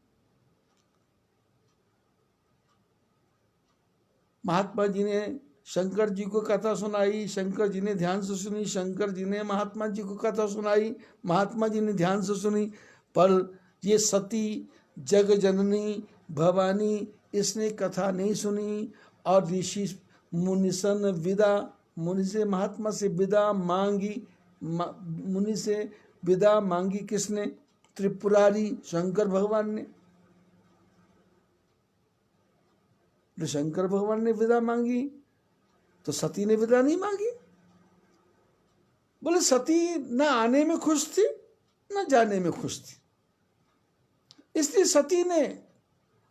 महात्मा जी ने शंकर जी को कथा सुनाई, शंकर जी ने ध्यान से सुनी, शंकर जी ने महात्मा जी को कथा सुनाई, महात्मा जी ने ध्यान से सुनी। पर ये सती जग जननी भवानी, इसने कथा नहीं सुनी। और ऋषि मुनिसन विदा, मुनि से महात्मा से विदा मांगी, मुनि से विदा मांगी किसने? त्रिपुरारी, शंकर भगवान ने। तो शंकर भगवान ने विदा मांगी तो सती ने विदा नहीं मांगी। बोले सती ना आने में खुश थी ना जाने में खुश थी, इसलिए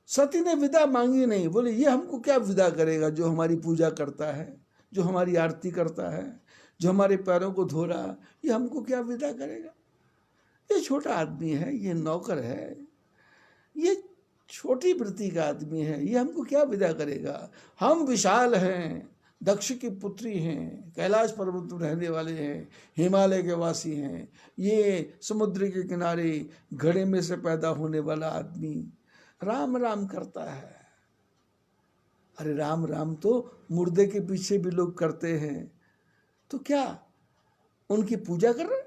सती ने विदा मांगी नहीं। बोले ये हमको क्या विदा करेगा, जो हमारी पूजा करता है, जो हमारी आरती करता है, जो हमारे पैरों को धो रहा, ये हमको क्या विदा करेगा? ये छोटा आदमी है, ये नौकर है, ये छोटी वृत्ति का आदमी है, ये हमको क्या विदा करेगा? हम विशाल हैं, दक्ष की पुत्री हैं, कैलाश पर्वत में रहने वाले हैं, हिमालय के वासी हैं। ये समुद्र के किनारे घड़े में से पैदा होने वाला आदमी राम राम करता है। अरे राम राम तो मुर्दे के पीछे भी लोग करते हैं, तो क्या उनकी पूजा कर रहे?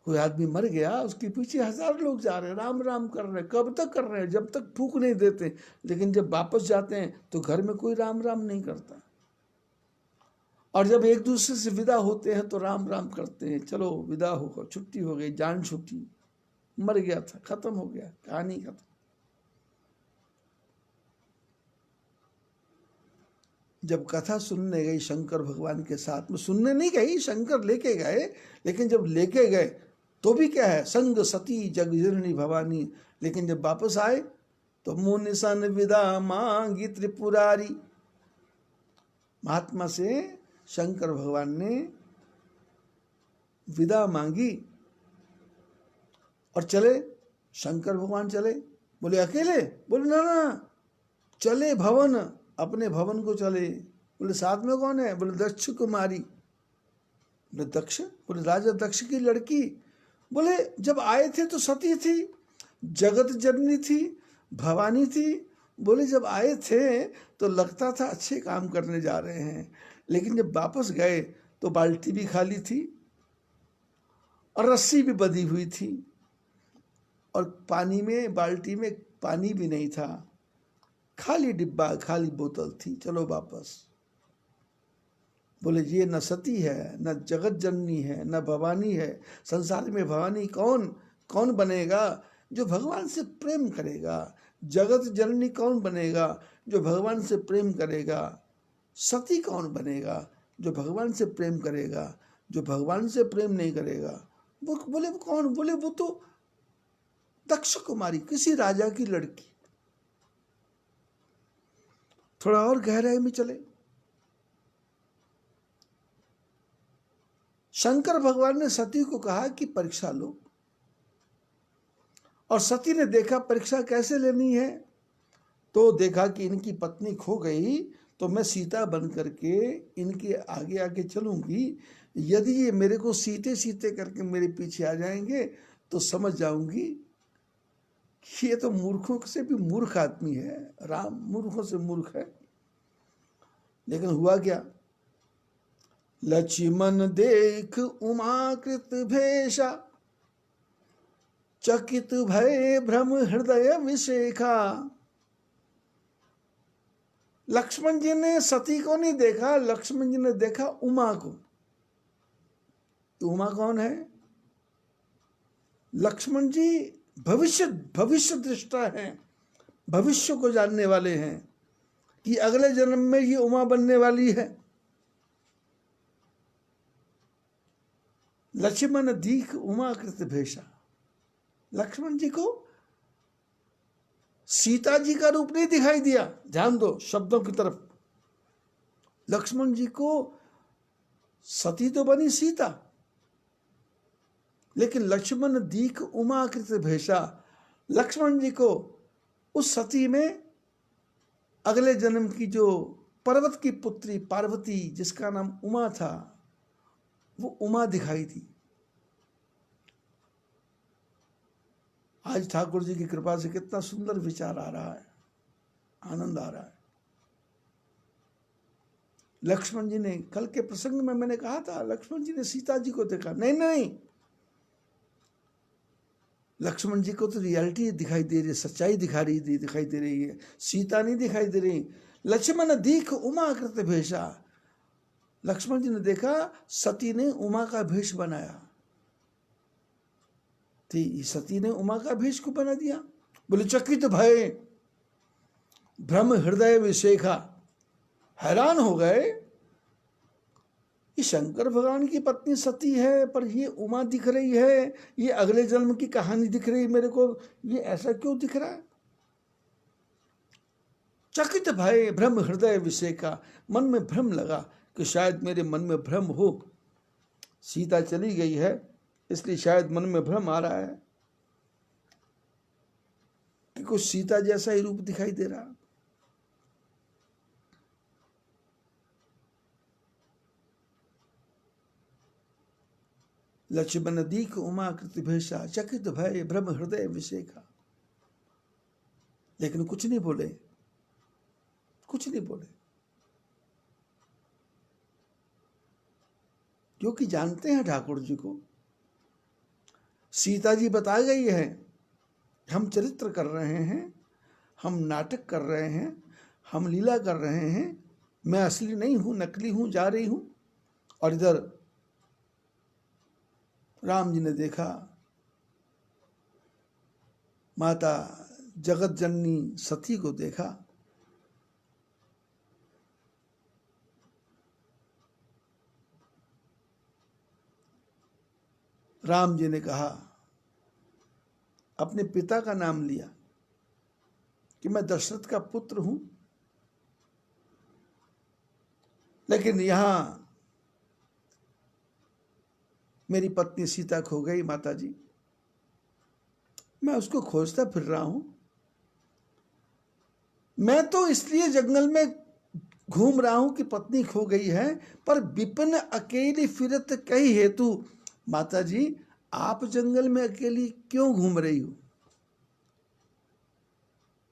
कोई आदमी मर गया, उसके पीछे 1000 लोग जा रहे हैं, राम राम कर रहे हैं। कब तक कर रहे हैं? जब तक फूक नहीं देते। लेकिन जब वापस जाते हैं तो घर में कोई राम राम नहीं करता। और जब एक दूसरे से विदा होते हैं तो राम राम करते हैं, चलो विदा हो, छुट्टी हो गई, जान छुट्टी, मर गया था, खत्म हो गया, कहानी खत्म। जब कथा सुनने गई शंकर भगवान के साथ में, सुनने नहीं गई, शंकर लेके गए, लेकिन जब लेके गए तो भी क्या है, संग सती जगजननी भवानी। लेकिन जब वापस आए तो मुनि सन विदा मांगी त्रिपुरारी, महात्मा से शंकर भगवान ने विदा मांगी और चले। शंकर भगवान चले, बोले अकेले? बोले ना ना, चले भवन, अपने भवन को चले। बोले साथ में कौन है? बोले दक्ष कुमारी। बोले दक्ष? बोले राजा दक्ष की लड़की। बोले जब आए थे तो सती थी, जगत जननी थी, भवानी थी। बोले जब आए थे तो लगता था अच्छे काम करने जा रहे हैं, लेकिन जब वापस गए तो बाल्टी भी खाली थी और रस्सी भी बंधी हुई थी, और पानी में, बाल्टी में पानी भी नहीं था, खाली डिब्बा, खाली बोतल थी, चलो वापस। बोले ये न सती है, न जगत जननी है, न भवानी है। संसार में भवानी कौन बनेगा? जो भगवान से प्रेम करेगा। जगत जननी कौन बनेगा? जो भगवान से प्रेम करेगा। सती कौन बनेगा? जो भगवान से प्रेम करेगा। जो भगवान से प्रेम नहीं करेगा वो, बोले वो कौन? बोले वो तो दक्ष कुमारी, किसी राजा की लड़की। थोड़ा और गहराई में चले। शंकर भगवान ने सती को कहा कि परीक्षा लो, और सती ने देखा परीक्षा कैसे लेनी है, तो देखा कि इनकी पत्नी खो गई तो मैं सीता बन करके इनके आगे आगे चलूंगी। यदि ये मेरे को सीते सीते करके मेरे पीछे आ जाएंगे तो समझ जाऊंगी ये तो मूर्खों से भी मूर्ख आदमी है, राम मूर्खों से मूर्ख है। लेकिन हुआ क्या, लक्ष्मण देख उमाकृत भेषा, चकित भय भ्रम हृदय विशेखा। लक्ष्मण जी ने सती को नहीं देखा, लक्ष्मण जी ने देखा उमा को। तो उमा कौन है? लक्ष्मण जी भविष्य दृष्टा हैं, भविष्य को जानने वाले हैं कि अगले जन्म में ये उमा बनने वाली है। लक्ष्मण दीख उमा कृत भेषा, लक्ष्मण जी को सीता जी का रूप नहीं दिखाई दिया। ध्यान दो शब्दों की तरफ। लक्ष्मण जी को सती तो बनी सीता, लेकिन लक्ष्मण दीख उमा कृत भेषा, लक्ष्मण जी को उस सती में अगले जन्म की जो पर्वत की पुत्री पार्वती जिसका नाम उमा था, वो उमा दिखाई दी। आज ठाकुर जी की कृपा से कितना सुंदर विचार आ रहा है, आनंद आ रहा है। लक्ष्मण जी ने, कल के प्रसंग में मैंने कहा था, लक्ष्मण जी ने सीता जी को देखा। नहीं, लक्ष्मण जी को तो रियलिटी दिखाई दे रही है, सच्चाई दिखाई दे रही है, सीता नहीं दिखाई दे रही। लक्ष्मण दीख उमा कृत भेषा, लक्ष्मण जी ने देखा सती ने उमा का भेष बनाया। थी सती ने उमा का भेष को बना दिया। बोले चकित भय भ्रम हृदय विशेखा, हैरान हो गए, ये शंकर भगवान की पत्नी सती है, पर ये उमा दिख रही है, ये अगले जन्म की कहानी दिख रही है मेरे को, ये ऐसा क्यों दिख रहा है? चकित भय भ्रम हृदय विशेखा, मन में भ्रम लगा कि शायद मेरे मन में भ्रम हो, सीता चली गई है इसलिए शायद मन में भ्रम आ रहा है कि कुछ सीता जैसा ही रूप दिखाई दे रहा। लक्ष्मण दीख उमा कृत भेषा, चकित भय भ्रम हृदय विशेखा। लेकिन कुछ नहीं बोले, कुछ नहीं बोले, क्योंकि जानते हैं ठाकुर जी को। सीता जी बता गई है, हम चरित्र कर रहे हैं, हम नाटक कर रहे हैं, हम लीला कर रहे हैं, मैं असली नहीं हूं, नकली हूं, जा रही हूं। और इधर राम जी ने देखा माता जगत जननी सती को देखा। राम जी ने कहा, अपने पिता का नाम लिया कि मैं दशरथ का पुत्र हूं, लेकिन यहां मेरी पत्नी सीता खो गई माता जी, मैं उसको खोजता फिर रहा हूं। मैं तो इसलिए जंगल में घूम रहा हूं कि पत्नी खो गई है, पर विपिन अकेली फिरत कई हेतु। माता जी आप जंगल में अकेली क्यों घूम रही हो?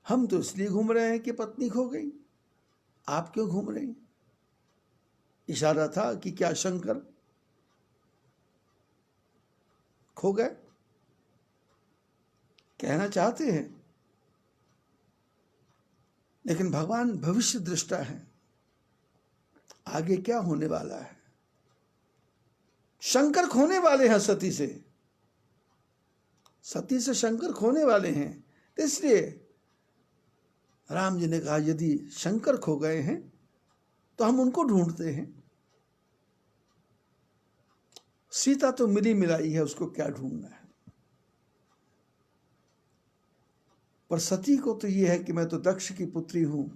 हम तो इसलिए घूम रहे हैं कि पत्नी खो गई, आप क्यों घूम रही? इशारा था कि क्या शंकर खो गए, कहना चाहते हैं। लेकिन भगवान भविष्य दृष्टा है, आगे क्या होने वाला है। शंकर खोने वाले हैं सती से, सती से शंकर खोने वाले हैं। इसलिए राम जी ने कहा यदि शंकर खो गए हैं तो हम उनको ढूंढते हैं। सीता तो मिली मिलाई है, उसको क्या ढूंढना है। पर सती को तो यह है कि मैं तो दक्ष की पुत्री हूं,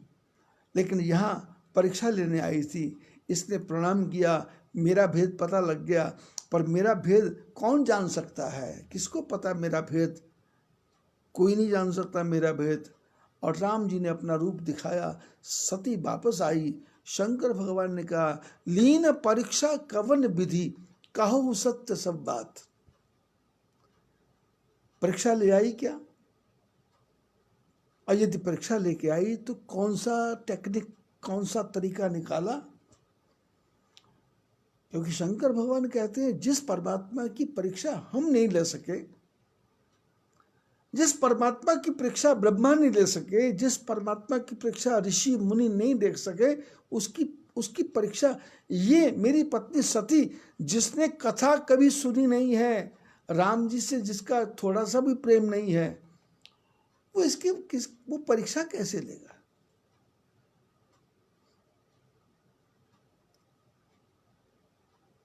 लेकिन यहां परीक्षा लेने आई थी, इसने प्रणाम किया, मेरा भेद पता लग गया। पर मेरा भेद कौन जान सकता है? किसको पता मेरा भेद? कोई नहीं जान सकता मेरा भेद। और राम जी ने अपना रूप दिखाया, सती वापस आई। शंकर भगवान ने कहा, लीन परीक्षा कवन विधि, कहो सत्य सब बात। परीक्षा ले आई क्या? और यदि परीक्षा लेके आई तो कौन सा टेक्निक, कौन सा तरीका निकाला? क्योंकि शंकर भगवान कहते हैं जिस परमात्मा की परीक्षा हम नहीं ले सके, जिस परमात्मा की परीक्षा ब्रह्मा नहीं ले सके, जिस परमात्मा की परीक्षा ऋषि मुनि नहीं देख सके, उसकी परीक्षा ये मेरी पत्नी सती, जिसने कथा कभी सुनी नहीं है, राम जी से जिसका थोड़ा सा भी प्रेम नहीं है, वो परीक्षा कैसे लेगा?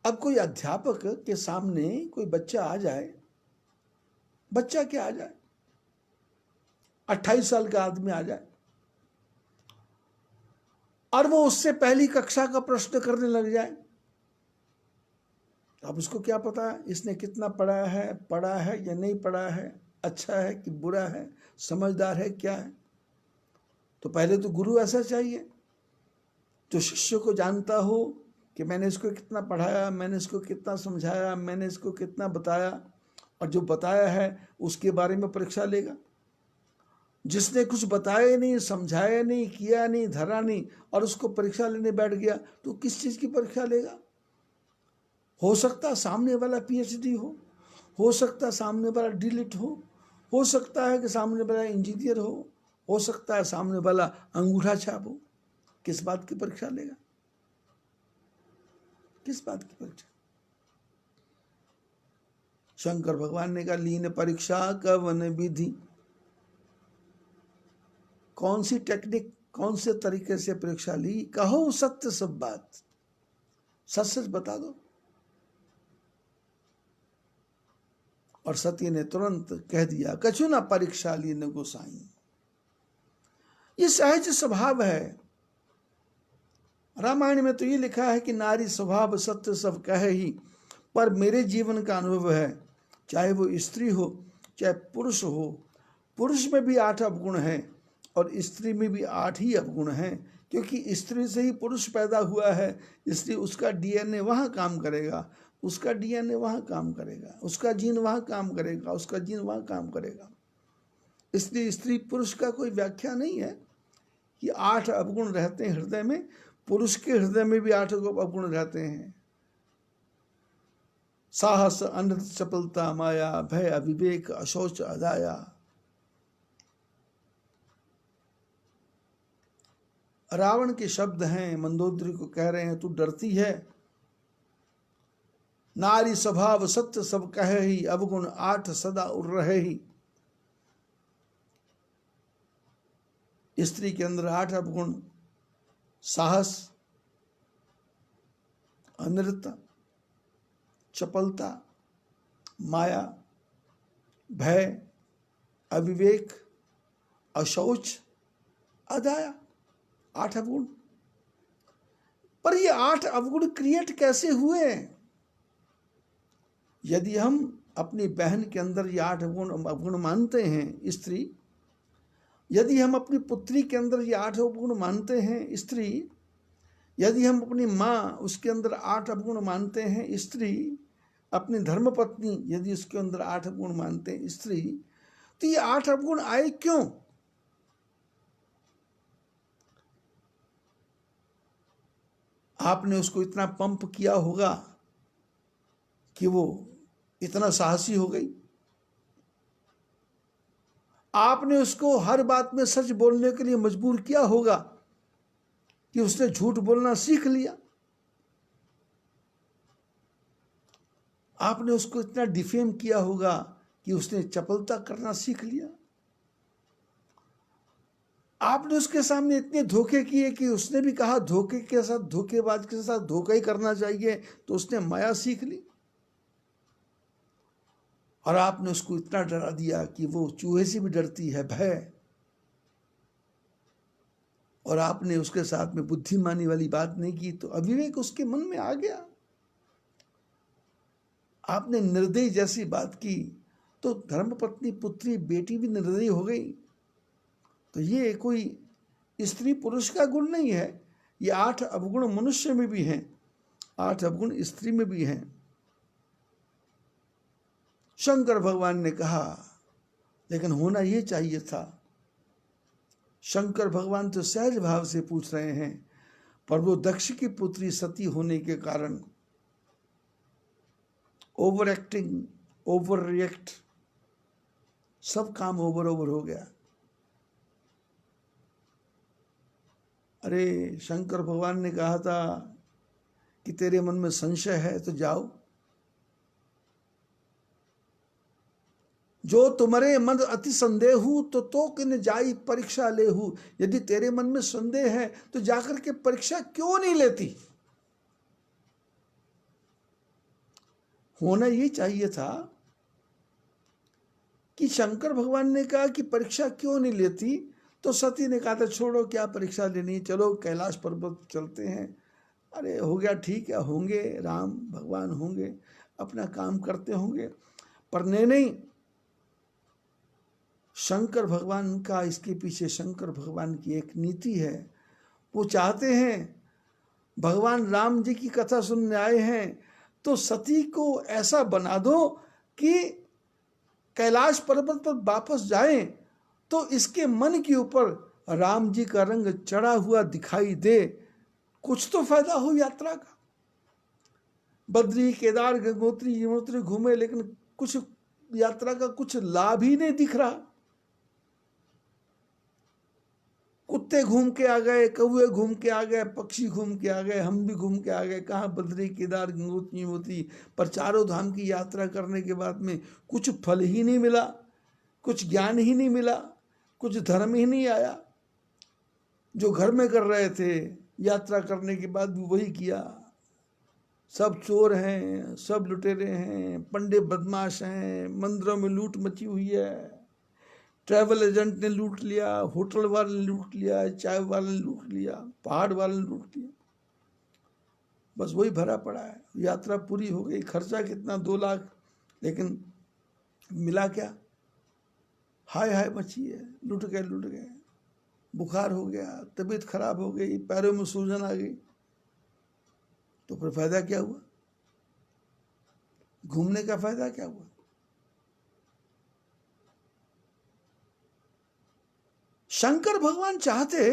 अब कोई अध्यापक के सामने कोई बच्चा आ जाए, बच्चा क्या आ जाए, 28 साल का आदमी आ जाए और वो उससे पहली कक्षा का प्रश्न करने लग जाए, अब उसको क्या पता है इसने कितना पढ़ा है या नहीं पढ़ा है, अच्छा है कि बुरा है, समझदार है क्या है? तो पहले तो गुरु ऐसा चाहिए जो शिष्य को जानता हो कि मैंने इसको कितना पढ़ाया, मैंने इसको कितना समझाया, मैंने इसको कितना बताया, और जो बताया है उसके बारे में परीक्षा लेगा। जिसने कुछ बताया नहीं, समझाया नहीं, किया नहीं, धरा नहीं और उसको परीक्षा लेने बैठ गया, तो किस चीज़ की परीक्षा लेगा? हो सकता है सामने वाला PhD हो सकता है सामने वाला डीलिट हो सकता है कि सामने वाला इंजीनियर हो सकता है सामने वाला अंगूठा छाप हो। किस बात की परीक्षा लेगा? किस बात की परीक्षा? शंकर भगवान ने कहा लीन परीक्षा कवन विधि, कौन सी टेक्निक, कौन से तरीके से परीक्षा ली? कहो सत्य सब बात, सच सच बता दो। और सती ने तुरंत कह दिया कछु ना परीक्षा ली न गोसाई। ये सहज स्वभाव है। रामायण में तो ये लिखा है कि नारी स्वभाव सत्य सब कहे ही, पर मेरे जीवन का अनुभव है, चाहे वो स्त्री हो चाहे पुरुष हो, पुरुष में भी 8 अवगुण हैं और स्त्री में भी 8 ही अवगुण हैं, क्योंकि स्त्री से ही पुरुष पैदा हुआ है, इसलिए उसका DNA वहाँ काम करेगा, उसका DNA वहाँ काम करेगा, उसका जीन वहाँ काम करेगा, उसका जीन वहाँ काम करेगा। इसलिए स्त्री पुरुष का कोई व्याख्या नहीं है कि 8 अवगुण रहते हैं हृदय में। पुरुष के हृदय में भी 8 अवगुण रहते हैं। साहस, अनृत, चपलता, माया, भय, अविवेक, अशौच, अदाया। रावण के शब्द हैं, मंदोदरी को कह रहे हैं तू डरती है। नारी स्वभाव सत्य सब कहे ही, अवगुण 8 सदा उड़ रहे ही। स्त्री के अंदर 8 अवगुण, साहस, अनृत, चपलता, माया, भय, अविवेक, अशौच, अदाया, 8 अवगुण। पर ये 8 अवगुण क्रिएट कैसे हुए? यदि हम अपनी बहन के अंदर ये 8 अवगुण मानते हैं स्त्री, यदि हम अपनी पुत्री के अंदर ये 8 अवगुण मानते हैं स्त्री, यदि हम अपनी माँ उसके अंदर 8 अवगुण मानते हैं स्त्री, अपनी धर्मपत्नी यदि उसके अंदर 8 अवगुण मानते हैं स्त्री, तो ये 8 अवगुण आए क्यों? आपने उसको इतना पंप किया होगा कि वो इतना साहसी हो गई। आपने उसको हर बात में सच बोलने के लिए मजबूर किया होगा कि उसने झूठ बोलना सीख लिया। आपने उसको इतना डिफेम किया होगा कि उसने चपलता करना सीख लिया। आपने उसके सामने इतने धोखे किए कि उसने भी कहा धोखे के साथ, धोखेबाज के साथ धोखा ही करना चाहिए, तो उसने माया सीख ली। और आपने उसको इतना डरा दिया कि वो चूहे से भी डरती है, भय। और आपने उसके साथ में बुद्धिमानी वाली बात नहीं की, तो अविवेक उसके मन में आ गया। आपने निर्दयी जैसी बात की तो धर्मपत्नी, पुत्री, बेटी भी निर्दयी हो गई। तो ये कोई स्त्री पुरुष का गुण नहीं है, ये 8 अवगुण मनुष्य में भी हैं, 8 अवगुण स्त्री में भी हैं। शंकर भगवान ने कहा लेकिन होना ये चाहिए था शंकर भगवान तो सहज भाव से पूछ रहे हैं, पर वो दक्ष की पुत्री सती होने के कारण ओवर एक्टिंग, ओवर रिएक्ट, सब काम ओवर हो गया। अरे शंकर भगवान ने कहा था कि तेरे मन में संशय है तो जाओ, जो तुम्हारे मन अति संदेहु तो किन जाई परीक्षा लेहु। यदि तेरे मन में संदेह है तो जाकर के परीक्षा क्यों नहीं लेती। होना ये चाहिए था कि शंकर भगवान ने कहा कि परीक्षा क्यों नहीं लेती, तो सती ने कहा था छोड़ो क्या परीक्षा लेनी, चलो कैलाश पर्वत चलते हैं। अरे हो गया, ठीक है, होंगे, राम भगवान होंगे, अपना काम करते होंगे। पर नहीं, शंकर भगवान का इसके पीछे शंकर भगवान की एक नीति है। वो चाहते हैं, भगवान राम जी की कथा सुनने आए हैं तो सती को ऐसा बना दो कि कैलाश पर्वत पर वापस जाएं तो इसके मन के ऊपर राम जी का रंग चढ़ा हुआ दिखाई दे, कुछ तो फायदा हो यात्रा का। बद्री, केदार, गंगोत्री, यमुनोत्री घूमे, लेकिन कुछ यात्रा का कुछ लाभ ही नहीं दिख रहा। कुत्ते घूम के आ गए, कौवे घूम के आ गए, पक्षी घूम के आ गए, हम भी घूम के आ गए, कहाँ बद्री, केदार, गंगोत्री, यमुनोत्री, पर चारों धाम की यात्रा करने के बाद में कुछ फल ही नहीं मिला, कुछ ज्ञान ही नहीं मिला, कुछ धर्म ही नहीं आया। जो घर में कर रहे थे यात्रा करने के बाद भी वही किया। सब चोर हैं, सब लुटेरे हैं, पंडित बदमाश हैं, मंदिरों में लूट मची हुई है, ट्रैवल एजेंट ने लूट लिया, होटल वाले ने लूट लिया, चाय वाले ने लूट लिया, पहाड़ वाले ने लूट लिया, बस वही भरा पड़ा है। यात्रा पूरी हो गई, खर्चा कितना, 2 लाख, लेकिन मिला क्या? हाय हाय मची है, लूट गए, बुखार हो गया, तबीयत खराब हो गई, पैरों में सूजन आ गई, तो फिर फायदा क्या हुआ? घूमने का फायदा क्या हुआ? शंकर भगवान चाहते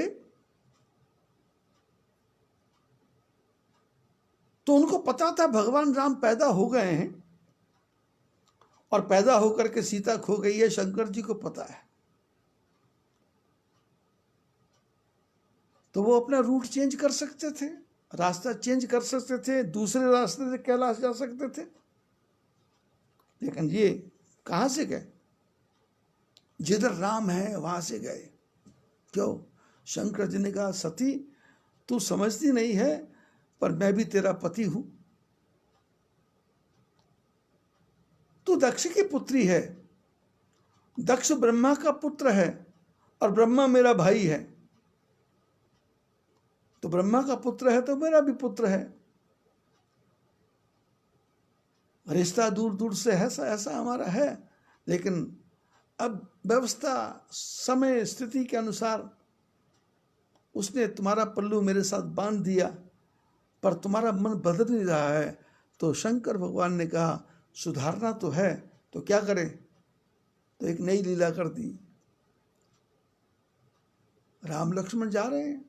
तो उनको पता था भगवान राम पैदा हो गए हैं और पैदा होकर के सीता खो गई है, शंकर जी को पता है, तो वो अपना रूट चेंज कर सकते थे, रास्ता चेंज कर सकते थे, दूसरे रास्ते से कैलाश जा सकते थे। लेकिन ये कहां से गए? जिधर राम है वहां से गए। क्यों? शंकर जी ने कहा सती तू समझती नहीं है, पर मैं भी तेरा पति हूं। तू दक्ष की पुत्री है, दक्ष ब्रह्मा का पुत्र है और ब्रह्मा मेरा भाई है, तो ब्रह्मा का पुत्र है तो मेरा भी पुत्र है। रिश्ता दूर दूर से है, ऐसा हमारा है, लेकिन अब व्यवस्था, समय, स्थिति के अनुसार उसने तुम्हारा पल्लू मेरे साथ बांध दिया, पर तुम्हारा मन बदल नहीं रहा है। तो शंकर भगवान ने कहा सुधारना तो है, तो क्या करें? तो एक नई लीला कर दी। राम लक्ष्मण जा रहे हैं,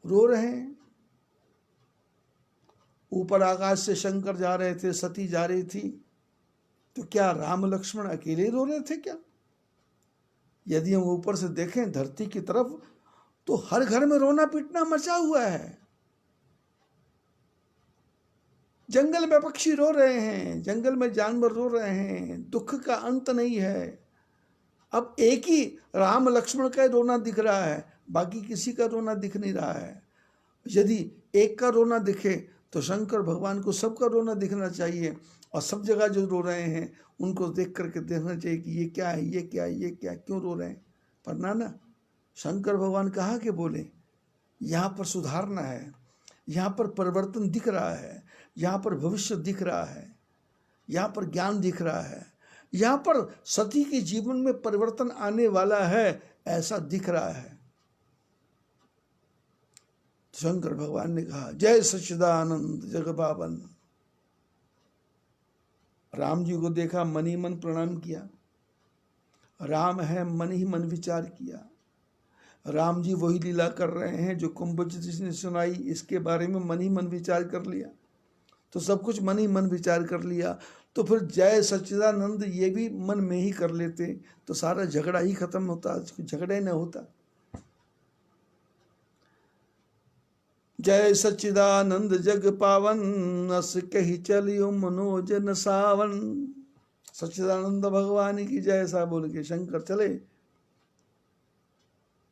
रो रहे हैं, ऊपर आकाश से शंकर जा रहे थे, सती जा रही थी, तो क्या राम लक्ष्मण अकेले रो रहे थे क्या? यदि हम ऊपर से देखें धरती की तरफ, तो हर घर में रोना पीटना मचा हुआ है। जंगल में पक्षी रो रहे हैं, जंगल में जानवर रो रहे हैं, दुख का अंत नहीं है। अब एक ही राम लक्ष्मण का रोना दिख रहा है, बाकी किसी का रोना दिख नहीं रहा है। यदि एक का रोना दिखे तो शंकर भगवान को सबका रोना दिखना चाहिए, और सब जगह जो रो रहे हैं उनको देख करके देखना चाहिए कि ये क्या है, ये क्या है, ये क्या है, क्यों रो रहे हैं। पर ना शंकर भगवान कहा कि बोले यहाँ पर सुधारना है, यहाँ पर परिवर्तन दिख रहा है, यहाँ पर भविष्य दिख रहा है, यहाँ पर ज्ञान दिख रहा है, यहाँ पर सती के जीवन में परिवर्तन आने वाला है, ऐसा दिख रहा है। शंकर भगवान ने कहा जय सच्चिदानंद जगपावन। राम जी को देखा, मन ही मन प्रणाम किया। राम है मन ही मन विचार किया। राम जी वही लीला कर रहे हैं जो कुंभजित ने सुनाई, इसके बारे में मन ही मन विचार कर लिया, तो सब कुछ मन ही मन विचार कर लिया। तो फिर जय सच्चिदानंद ये भी मन में ही कर लेते तो सारा झगड़ा ही खत्म होता, झगड़ा न होता। जय सच्चिदानंद जग पावन, अस कही चलियो मनोज न सावन। सच्चिदानंद भगवान की जय, ऐसा बोल के शंकर चले।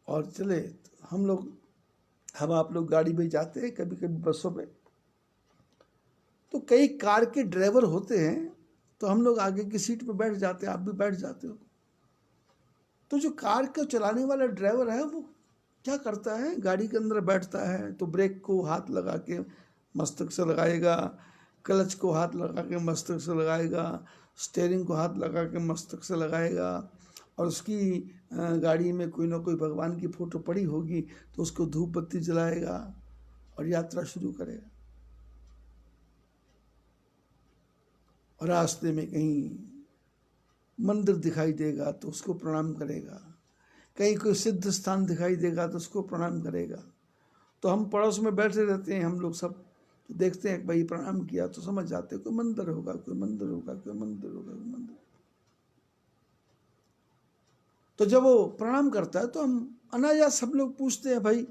और चले तो हम आप लोग गाड़ी में जाते हैं, कभी कभी बसों में, तो कई कार के ड्राइवर होते हैं, तो हम लोग आगे की सीट में बैठ जाते हैं, आप भी बैठ जाते हो। तो जो कार को चलाने वाला ड्राइवर है वो क्या करता है, गाड़ी के अंदर बैठता है तो ब्रेक को हाथ लगा के मस्तक से लगाएगा, क्लच को हाथ लगा के मस्तक से लगाएगा, स्टीयरिंग को हाथ लगा के मस्तक से लगाएगा, और उसकी गाड़ी में कोई ना कोई भगवान की फोटो पड़ी होगी तो उसको धूप बत्ती जलाएगा और यात्रा शुरू करेगा। और रास्ते में कहीं मंदिर दिखाई देगा तो उसको प्रणाम करेगा, कहीं कोई सिद्ध स्थान दिखाई देगा तो उसको प्रणाम करेगा। तो हम पड़ोस में बैठे रहते हैं, हम लोग सब तो देखते हैं भाई प्रणाम किया तो समझ जाते कोई मंदिर होगा, कोई मंदिर होगा, कोई मंदिर होगा, कोई मंदिर। तो जब वो प्रणाम करता है तो हम अनायास सब लोग पूछते हैं भाई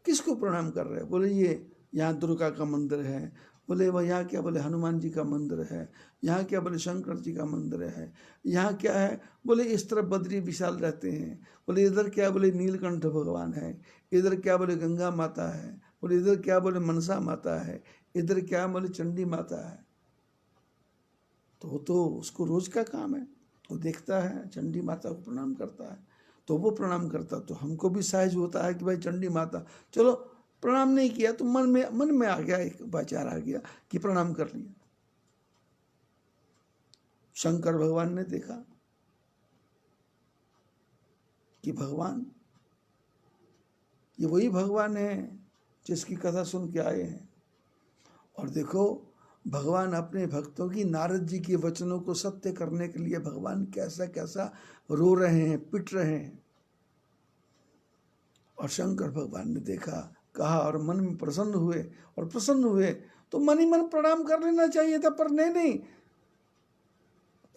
किसको प्रणाम कर रहे हैं। बोले ये यहाँ दुर्गा का मंदिर है, बोले वह यहाँ क्या, बोले हनुमान जी का मंदिर है, यहाँ क्या, बोले शंकर जी का मंदिर है, यहाँ क्या है, बोले इस तरफ बद्री विशाल रहते हैं, बोले इधर क्या, बोले नीलकंठ भगवान है, इधर क्या, बोले गंगा माता है, बोले इधर क्या, बोले मनसा माता है, इधर क्या, बोले चंडी माता है। तो उसको रोज का काम है, वो देखता है चंडी माता को प्रणाम करता है, तो वो प्रणाम करता, तो हमको भी सहज होता है कि भाई चंडी माता, चलो प्रणाम नहीं किया तो मन में आ गया, एक विचार आ गया कि प्रणाम कर लिया। शंकर भगवान ने देखा कि भगवान ये वही भगवान है जिसकी कथा सुन के आए हैं। और देखो भगवान अपने भक्तों की, नारद जी के वचनों को सत्य करने के लिए भगवान कैसा कैसा रो रहे हैं, पिट रहे हैं। और शंकर भगवान ने देखा, कहा और मन में प्रसन्न हुए, और प्रसन्न हुए तो मन ही मन प्रणाम कर लेना चाहिए था, पर नहीं,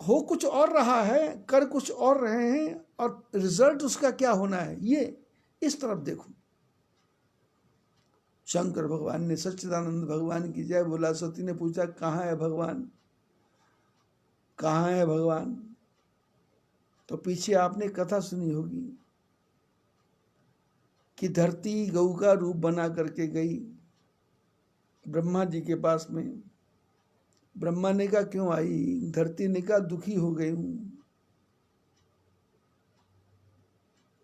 हो कुछ और रहा है, कर कुछ और रहे हैं, और रिजल्ट उसका क्या होना है ये इस तरफ देखो। शंकर भगवान ने, सच्चिदानंद भगवान की जय बोला। सती ने पूछा कहाँ है भगवान, कहाँ है भगवान। तो पीछे आपने कथा सुनी होगी कि धरती गऊ का रूप बना करके गई ब्रह्मा जी के पास में। ब्रह्मा ने कहा क्यों आई, धरती ने कहा दुखी हो गई हूं।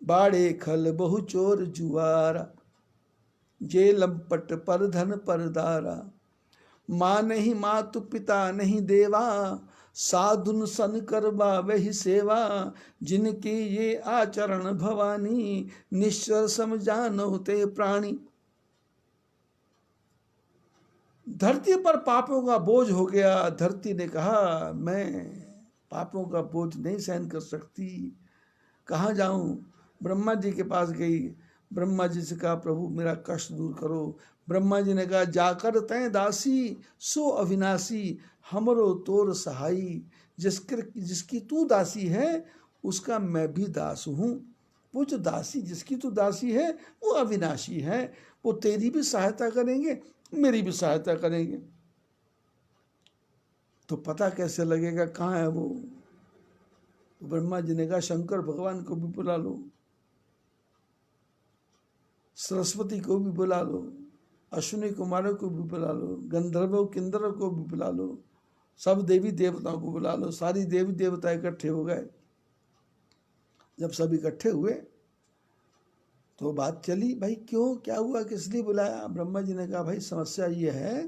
बाड़े खल बहु चोर जुआरा, जे लंपट पर धन परदारा। माँ नहीं मातु पिता नहीं देवा, साधुन सन करवा वही सेवा। जिनकी ये आचरण भवानी, निश्चर समझानो ते प्राणी। धरती पर पापों का बोझ हो गया। धरती ने कहा मैं पापों का बोझ नहीं सहन कर सकती, कहाँ जाऊं। ब्रह्मा जी के पास गई, ब्रह्मा जी से कहा प्रभु मेरा कष्ट दूर करो। ब्रह्मा जी ने कहा जाकर तय दासी, सो अविनाशी हमरो तोर सहाई। जिसकी तू दासी है उसका मैं भी दास हूँ। वो जो दासी, जिसकी तू दासी है वो अविनाशी है, वो तेरी भी सहायता करेंगे, मेरी भी सहायता करेंगे। तो पता कैसे लगेगा कहाँ है वो। तो ब्रह्मा जी ने कहा शंकर भगवान को भी बुला लो, सरस्वती को भी बुला लो, अश्विनी कुमारों को भी बुला लो, गंधर्वों किन्नरों को भी बुला लो, सब देवी देवताओं को बुला लो। सारी देवी देवता इकट्ठे हो गए। जब सब इकट्ठे हुए तो बात चली, भाई क्यों, क्या हुआ, किस लिए बुलाया। ब्रह्मा जी ने कहा भाई समस्या ये है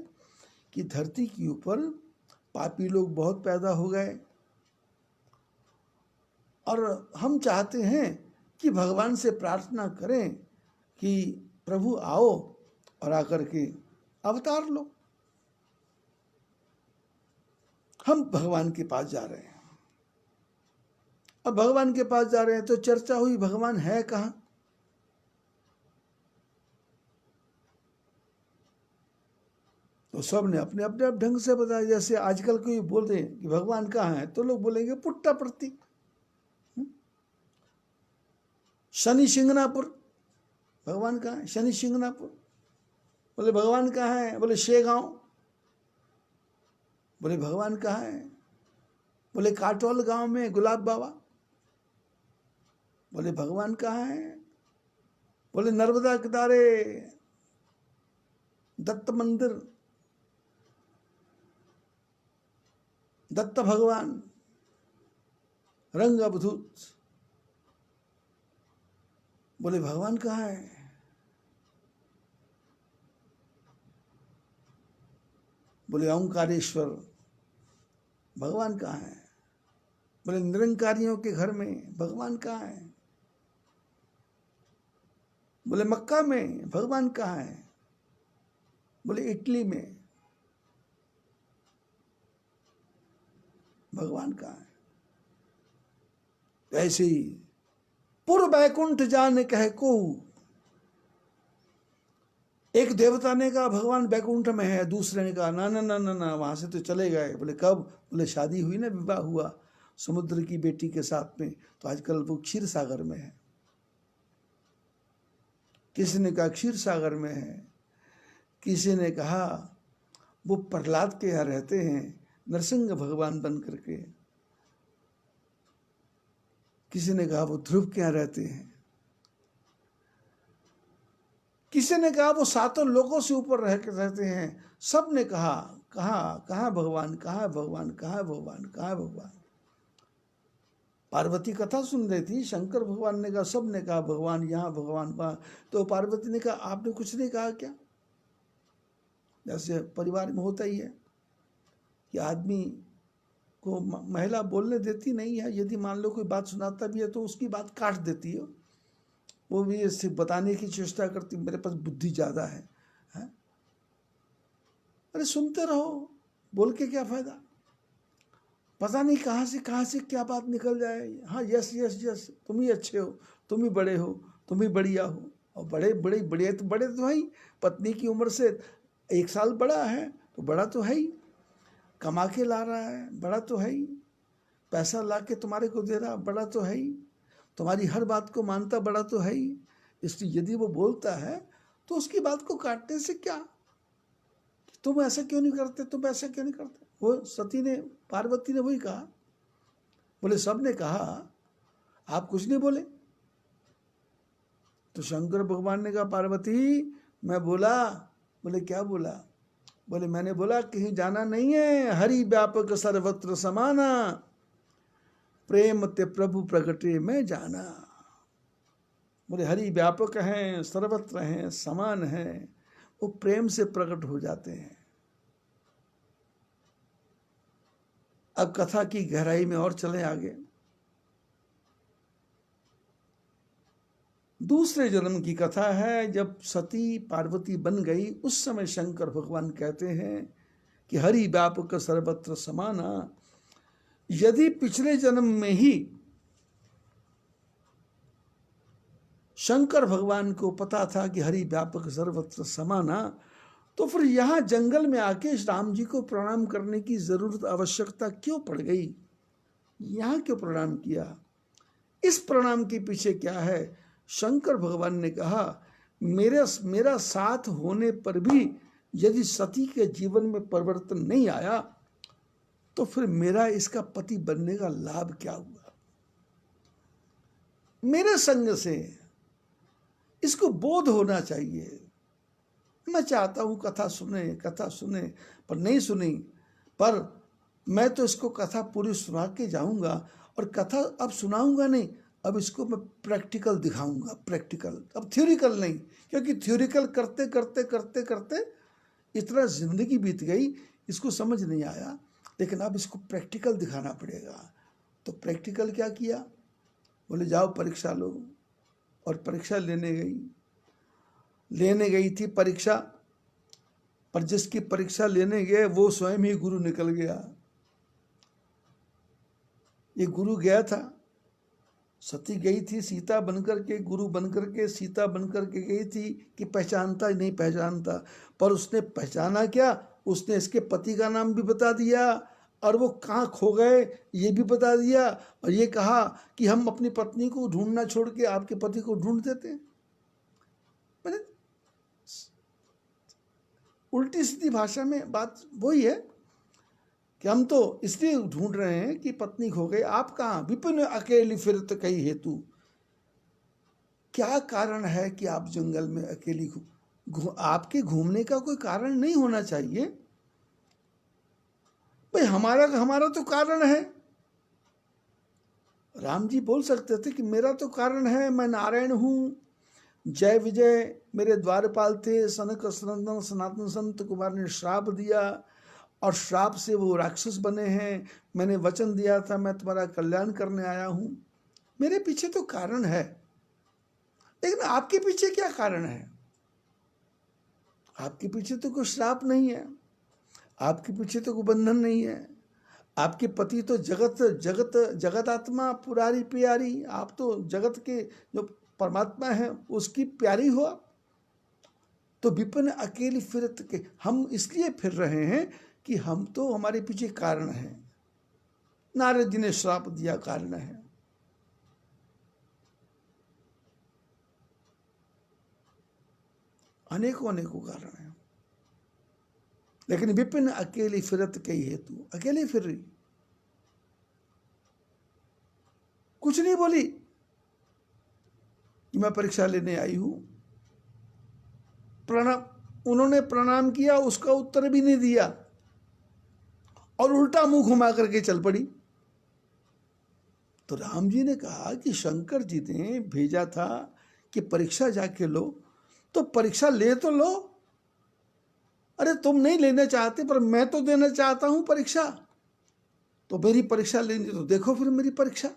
कि धरती के ऊपर पापी लोग बहुत पैदा हो गए, और हम चाहते हैं कि भगवान से प्रार्थना करें कि प्रभु आओ और आकर के अवतार लो। हम भगवान के पास जा रहे हैं। अब भगवान के पास जा रहे हैं तो चर्चा हुई भगवान है कहाँ। तो सब ने अपने अपने ढंग से बताया। जैसे आजकल कोई बोल रहे हैं कि भगवान कहाँ है तो लोग बोलेंगे पुट्टापर्थी, शनि शिंगणापुर। भगवान कहाँ है? शनि शिंगणापुर। बोले भगवान कहाँ है? बोले शेगांव। बोले भगवान कहाँ है? बोले काटोल गांव में गुलाब बाबा। बोले भगवान कहाँ है? बोले नर्मदा किनारे दत्त मंदिर, दत्त भगवान रंग अवधूत। बोले भगवान कहाँ है? बोले ओंकारेश्वर। भगवान कहाँ है? बोले निरंकारियों के घर में। भगवान कहाँ है? बोले मक्का में। भगवान कहाँ है? बोले इटली में। भगवान कहाँ है? ऐसे ही पुर बैकुंठ जाने कहे को। एक देवता ने कहा भगवान बैकुंठ में है, दूसरे ने कहा ना ना ना ना ना वहां से तो चले गए। बोले कब? बोले शादी हुई ना, विवाह हुआ समुद्र की बेटी के साथ में, तो आजकल वो क्षीर सागर में है। किसी ने कहा क्षीर सागर में है, किसी ने कहा वो प्रहलाद के यहाँ रहते हैं नरसिंह भगवान बन करके, किसी ने कहा वो ध्रुव के यहाँ रहते हैं, किसी ने कहा वो सातों लोगों से ऊपर रहते हैं। सब ने कहा कहाँ कहाँ भगवान, कहाँ भगवान, कहाँ भगवान, कहाँ भगवान। पार्वती कथा सुन रही थी, शंकर भगवान ने कहा, सब ने कहा भगवान यहाँ भगवान वहाँ। तो पार्वती ने कहा आपने कुछ नहीं कहा क्या? जैसे परिवार में होता ही है कि आदमी को महिला बोलने देती नहीं है। यदि मान लो कोई बात सुनाता भी है तो उसकी बात काट देती है, वो भी इससे बताने की चेष्टा करती मेरे पास बुद्धि ज़्यादा है। अरे सुनते रहो, बोल के क्या फायदा? पता नहीं कहाँ से क्या बात निकल जाए। हाँ यस यस यस, तुम ही अच्छे हो, तुम ही बड़े हो, तुम ही बढ़िया हो। और बड़े बड़े बड़े तो भाई पत्नी की उम्र से 1 साल बड़ा है तो बड़ा तो है ही, कमा के ला रहा है बड़ा तो है ही, पैसा ला के तुम्हारे को दे रहा बड़ा तो है ही, तुम्हारी हर बात को मानता बड़ा तो है ही। इसलिए यदि वो बोलता है तो उसकी बात को काटने से क्या, तुम ऐसा क्यों नहीं करते, तुम ऐसा क्यों नहीं करते। वो सती ने, पार्वती ने वही कहा। बोले सब ने कहा आप कुछ नहीं बोले। तो शंकर भगवान ने कहा पार्वती मैं बोला। बोले क्या बोला? बोले मैंने बोला कहीं जाना नहीं है, हरि व्यापक सर्वत्र समाना, प्रेम ते प्रभु प्रगटे में जाना। बोले हरि व्यापक हैं, सर्वत्र हैं, समान हैं, वो प्रेम से प्रकट हो जाते हैं। अब कथा की गहराई में और चले आगे। दूसरे जन्म की कथा है। जब सती पार्वती बन गई उस समय शंकर भगवान कहते हैं कि हरि व्यापक सर्वत्र समाना। यदि पिछले जन्म में ही शंकर भगवान को पता था कि हरि व्यापक सर्वत्र समाना, तो फिर यहाँ जंगल में आके राम जी को प्रणाम करने की जरूरत, आवश्यकता क्यों पड़ गई? यहाँ क्यों प्रणाम किया? इस प्रणाम के पीछे क्या है? शंकर भगवान ने कहा मेरा साथ होने पर भी यदि सती के जीवन में परिवर्तन नहीं आया तो फिर मेरा इसका पति बनने का लाभ क्या हुआ? मेरे संग से इसको बोध होना चाहिए। मैं चाहता हूं कथा सुने पर नहीं सुनी, पर मैं तो इसको कथा पूरी सुना के जाऊंगा। और कथा अब सुनाऊंगा नहीं, अब इसको मैं प्रैक्टिकल दिखाऊंगा, प्रैक्टिकल, अब थ्योरिकल नहीं। क्योंकि थ्योरिकल करते करते करते करते इतना जिंदगी बीत गई, इसको समझ नहीं आया। लेकिन अब इसको प्रैक्टिकल दिखाना पड़ेगा। तो प्रैक्टिकल क्या किया? बोले जाओ परीक्षा लो। और परीक्षा लेने गई थी परीक्षा, पर जिसकी परीक्षा लेने गए वो स्वयं ही गुरु निकल गया। ये गुरु गया था सती गई थी सीता बनकर के, गुरु बनकर के, सीता बनकर के गई थी कि पहचानता ही नहीं पहचानता, पर उसने पहचाना क्या, उसने इसके पति का नाम भी बता दिया और वो कहाँ खो गए ये भी बता दिया, और ये कहा कि हम अपनी पत्नी को ढूंढना छोड़ के आपके पति को ढूंढ देते हैं। मैंने उल्टी सीधी भाषा में बात वही है कि हम तो इसलिए ढूंढ रहे हैं कि पत्नी खो गई, आप कहाँ, विपिन अकेली फिरत कई हेतु। क्या कारण है कि आप जंगल में अकेली आपके घूमने का कोई कारण नहीं होना चाहिए भाई, हमारा तो कारण है। राम जी बोल सकते थे कि मेरा तो कारण है, मैं नारायण हूँ, जय विजय मेरे द्वारपाल थे, सनक सनंदन सनातन संत कुमार ने श्राप दिया और श्राप से वो राक्षस बने हैं, मैंने वचन दिया था मैं तुम्हारा कल्याण करने आया हूँ, मेरे पीछे तो कारण है। लेकिन आपके पीछे क्या कारण है? आपके पीछे तो कोई श्राप नहीं है, आपके पीछे तो कोई बंधन नहीं है, आपके पति तो जगत जगत जगत आत्मा पुरारी प्यारी, आप तो जगत के जो परमात्मा है उसकी प्यारी हो आप। तो विपिन अकेली फिरत के, हम इसलिए फिर रहे हैं कि हम तो हमारे पीछे कारण है, नारद जी ने श्राप दिया कारण है। अनेकों अनेकों कारण है, लेकिन विपिन अकेली फिरत कई हेतु, अकेले फिर रही, कुछ नहीं बोली कि मैं परीक्षा लेने आई हूं। प्रणाम, उन्होंने प्रणाम किया, उसका उत्तर भी नहीं दिया और उल्टा मुंह घुमा करके चल पड़ी। तो राम जी ने कहा कि शंकर जी ने भेजा था कि परीक्षा जाके लो, तो परीक्षा ले तो लो। अरे तुम नहीं लेना चाहते पर मैं तो देना चाहता हूं परीक्षा, तो मेरी परीक्षा लेनी तो देखो फिर मेरी परीक्षा,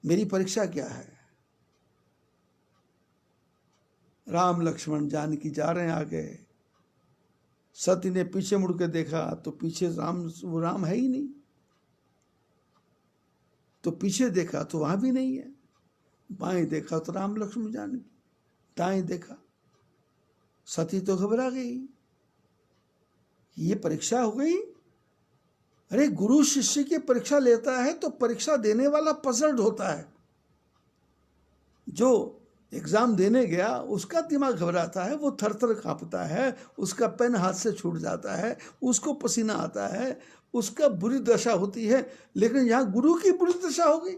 मेरी परीक्षा क्या है। राम लक्ष्मण जानकी जा रहे हैं आगे, सती ने पीछे मुड़ के देखा तो पीछे वो राम है ही नहीं, तो पीछे देखा तो वहां भी नहीं है, बाएं देखा तो राम लक्ष्मण जानकी, दाएं देखा, सती तो घबरा गई, ये परीक्षा हो गई। अरे गुरु शिष्य की परीक्षा लेता है तो परीक्षा देने वाला पजल्ड होता है, जो एग्जाम देने गया उसका दिमाग घबराता है, वो थर थर कांपता है, उसका पेन हाथ से छूट जाता है, उसको पसीना आता है, उसका बुरी दशा होती है। लेकिन यहां गुरु की बुरी दशा हो गई।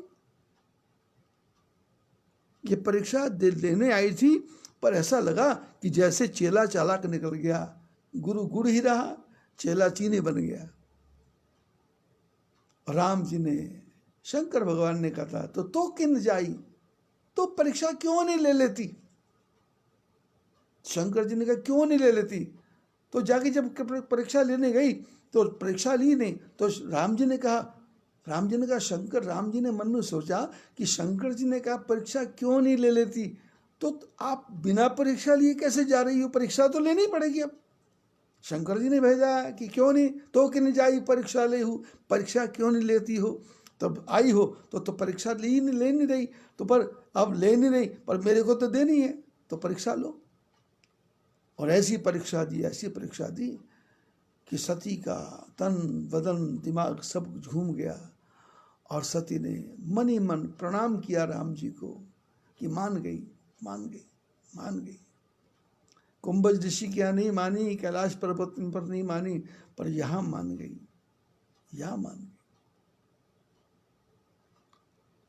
ये परीक्षा लेने आई थी पर ऐसा लगा कि जैसे चेला चालाक निकल गया, गुरु गुड़ ही रहा, चेला चीनी बन गया। राम जी ने, शंकर भगवान ने कहा था तो किन जाई, तो परीक्षा क्यों नहीं ले लेती। शंकर जी ने कहा क्यों नहीं ले लेती, तो जाके जब परीक्षा लेने गई तो परीक्षा ली नहीं, तो राम जी ने कहा शंकर, राम जी ने मन में सोचा कि शंकर जी ने कहा परीक्षा क्यों नहीं ले लेती, तो आप बिना परीक्षा लिए कैसे जा रही हो, परीक्षा तो लेनी पड़ेगी। अब शंकर जी ने भेजा कि क्यों नहीं, तो कि नहीं जाई परीक्षा ले हूँ, परीक्षा क्यों नहीं लेती हो, तब आई हो तो परीक्षा ले नहीं रही, तो पर अब ले नहीं रही पर मेरे को तो देनी है, तो परीक्षा लो। और ऐसी परीक्षा दी कि सती का तन बदन दिमाग सब झूम गया, और सती ने मन ही मन प्रणाम किया राम जी को कि मान गई। कुंभज ऋषि क्या नहीं मानी, कैलाश पर्वत पर नहीं मानी, पर यहां मान गई।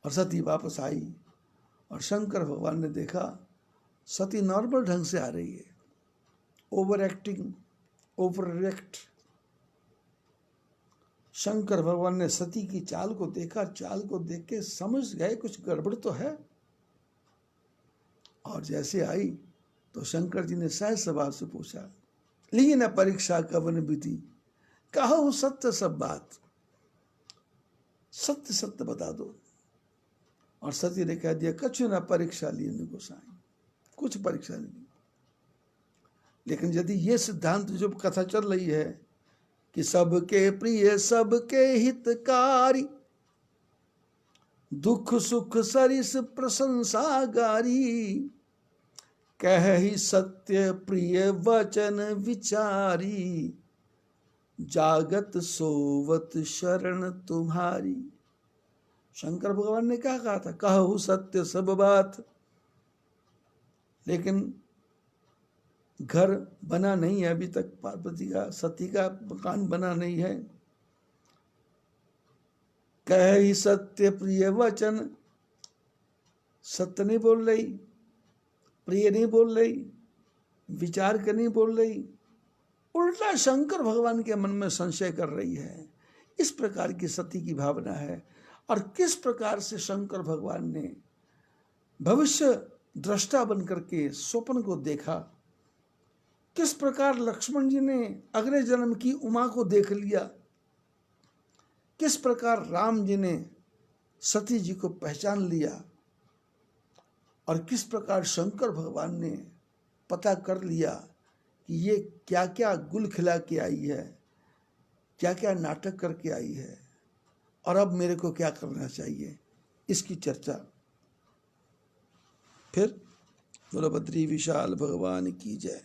और सती वापस आई और शंकर भगवान ने देखा सती नॉर्मल ढंग से आ रही है, ओवर रिएक्ट। शंकर भगवान ने सती की चाल को देखा, चाल को देख के समझ गए कुछ गड़बड़ तो है, और जैसे आई तो शंकर जी ने सहज स्वभाव से पूछा, ली न परीक्षा कवन विधि, कहो सत्य सब बात, सत्य बता दो। और सती ने कह दिया कछु न परीक्षा लिए गोसाई, कुछ परीक्षा नहीं। लेकिन यदि ये सिद्धांत जो कथा चल रही है कि सबके प्रिय सबके हितकारी, दुख सुख सरिस प्रशंसा गारी, कह ही सत्य प्रिय वचन विचारी, जागत सोवत शरण तुम्हारी। शंकर भगवान ने क्या कहा था? कहु सत्य सब बात, लेकिन घर बना नहीं है अभी तक, पार्वती का सती का मकान बना नहीं है। कह ही सत्य प्रिय वचन, सत्य नहीं बोल रही, प्रिय नहीं बोल रही, विचार कर नहीं बोल रही, उल्टा शंकर भगवान के मन में संशय कर रही है। इस प्रकार की सती की भावना है। और किस प्रकार से शंकर भगवान ने भविष्य दृष्टा बन करके स्वप्न को देखा, किस प्रकार लक्ष्मण जी ने अगले जन्म की उमा को देख लिया, किस प्रकार राम जी ने सती जी को पहचान लिया, और किस प्रकार शंकर भगवान ने पता कर लिया कि ये क्या क्या गुल खिला के आई है, क्या क्या नाटक करके आई है, और अब मेरे को क्या करना चाहिए, इसकी चर्चा फिर। बोलो बद्री विशाल भगवान की जय।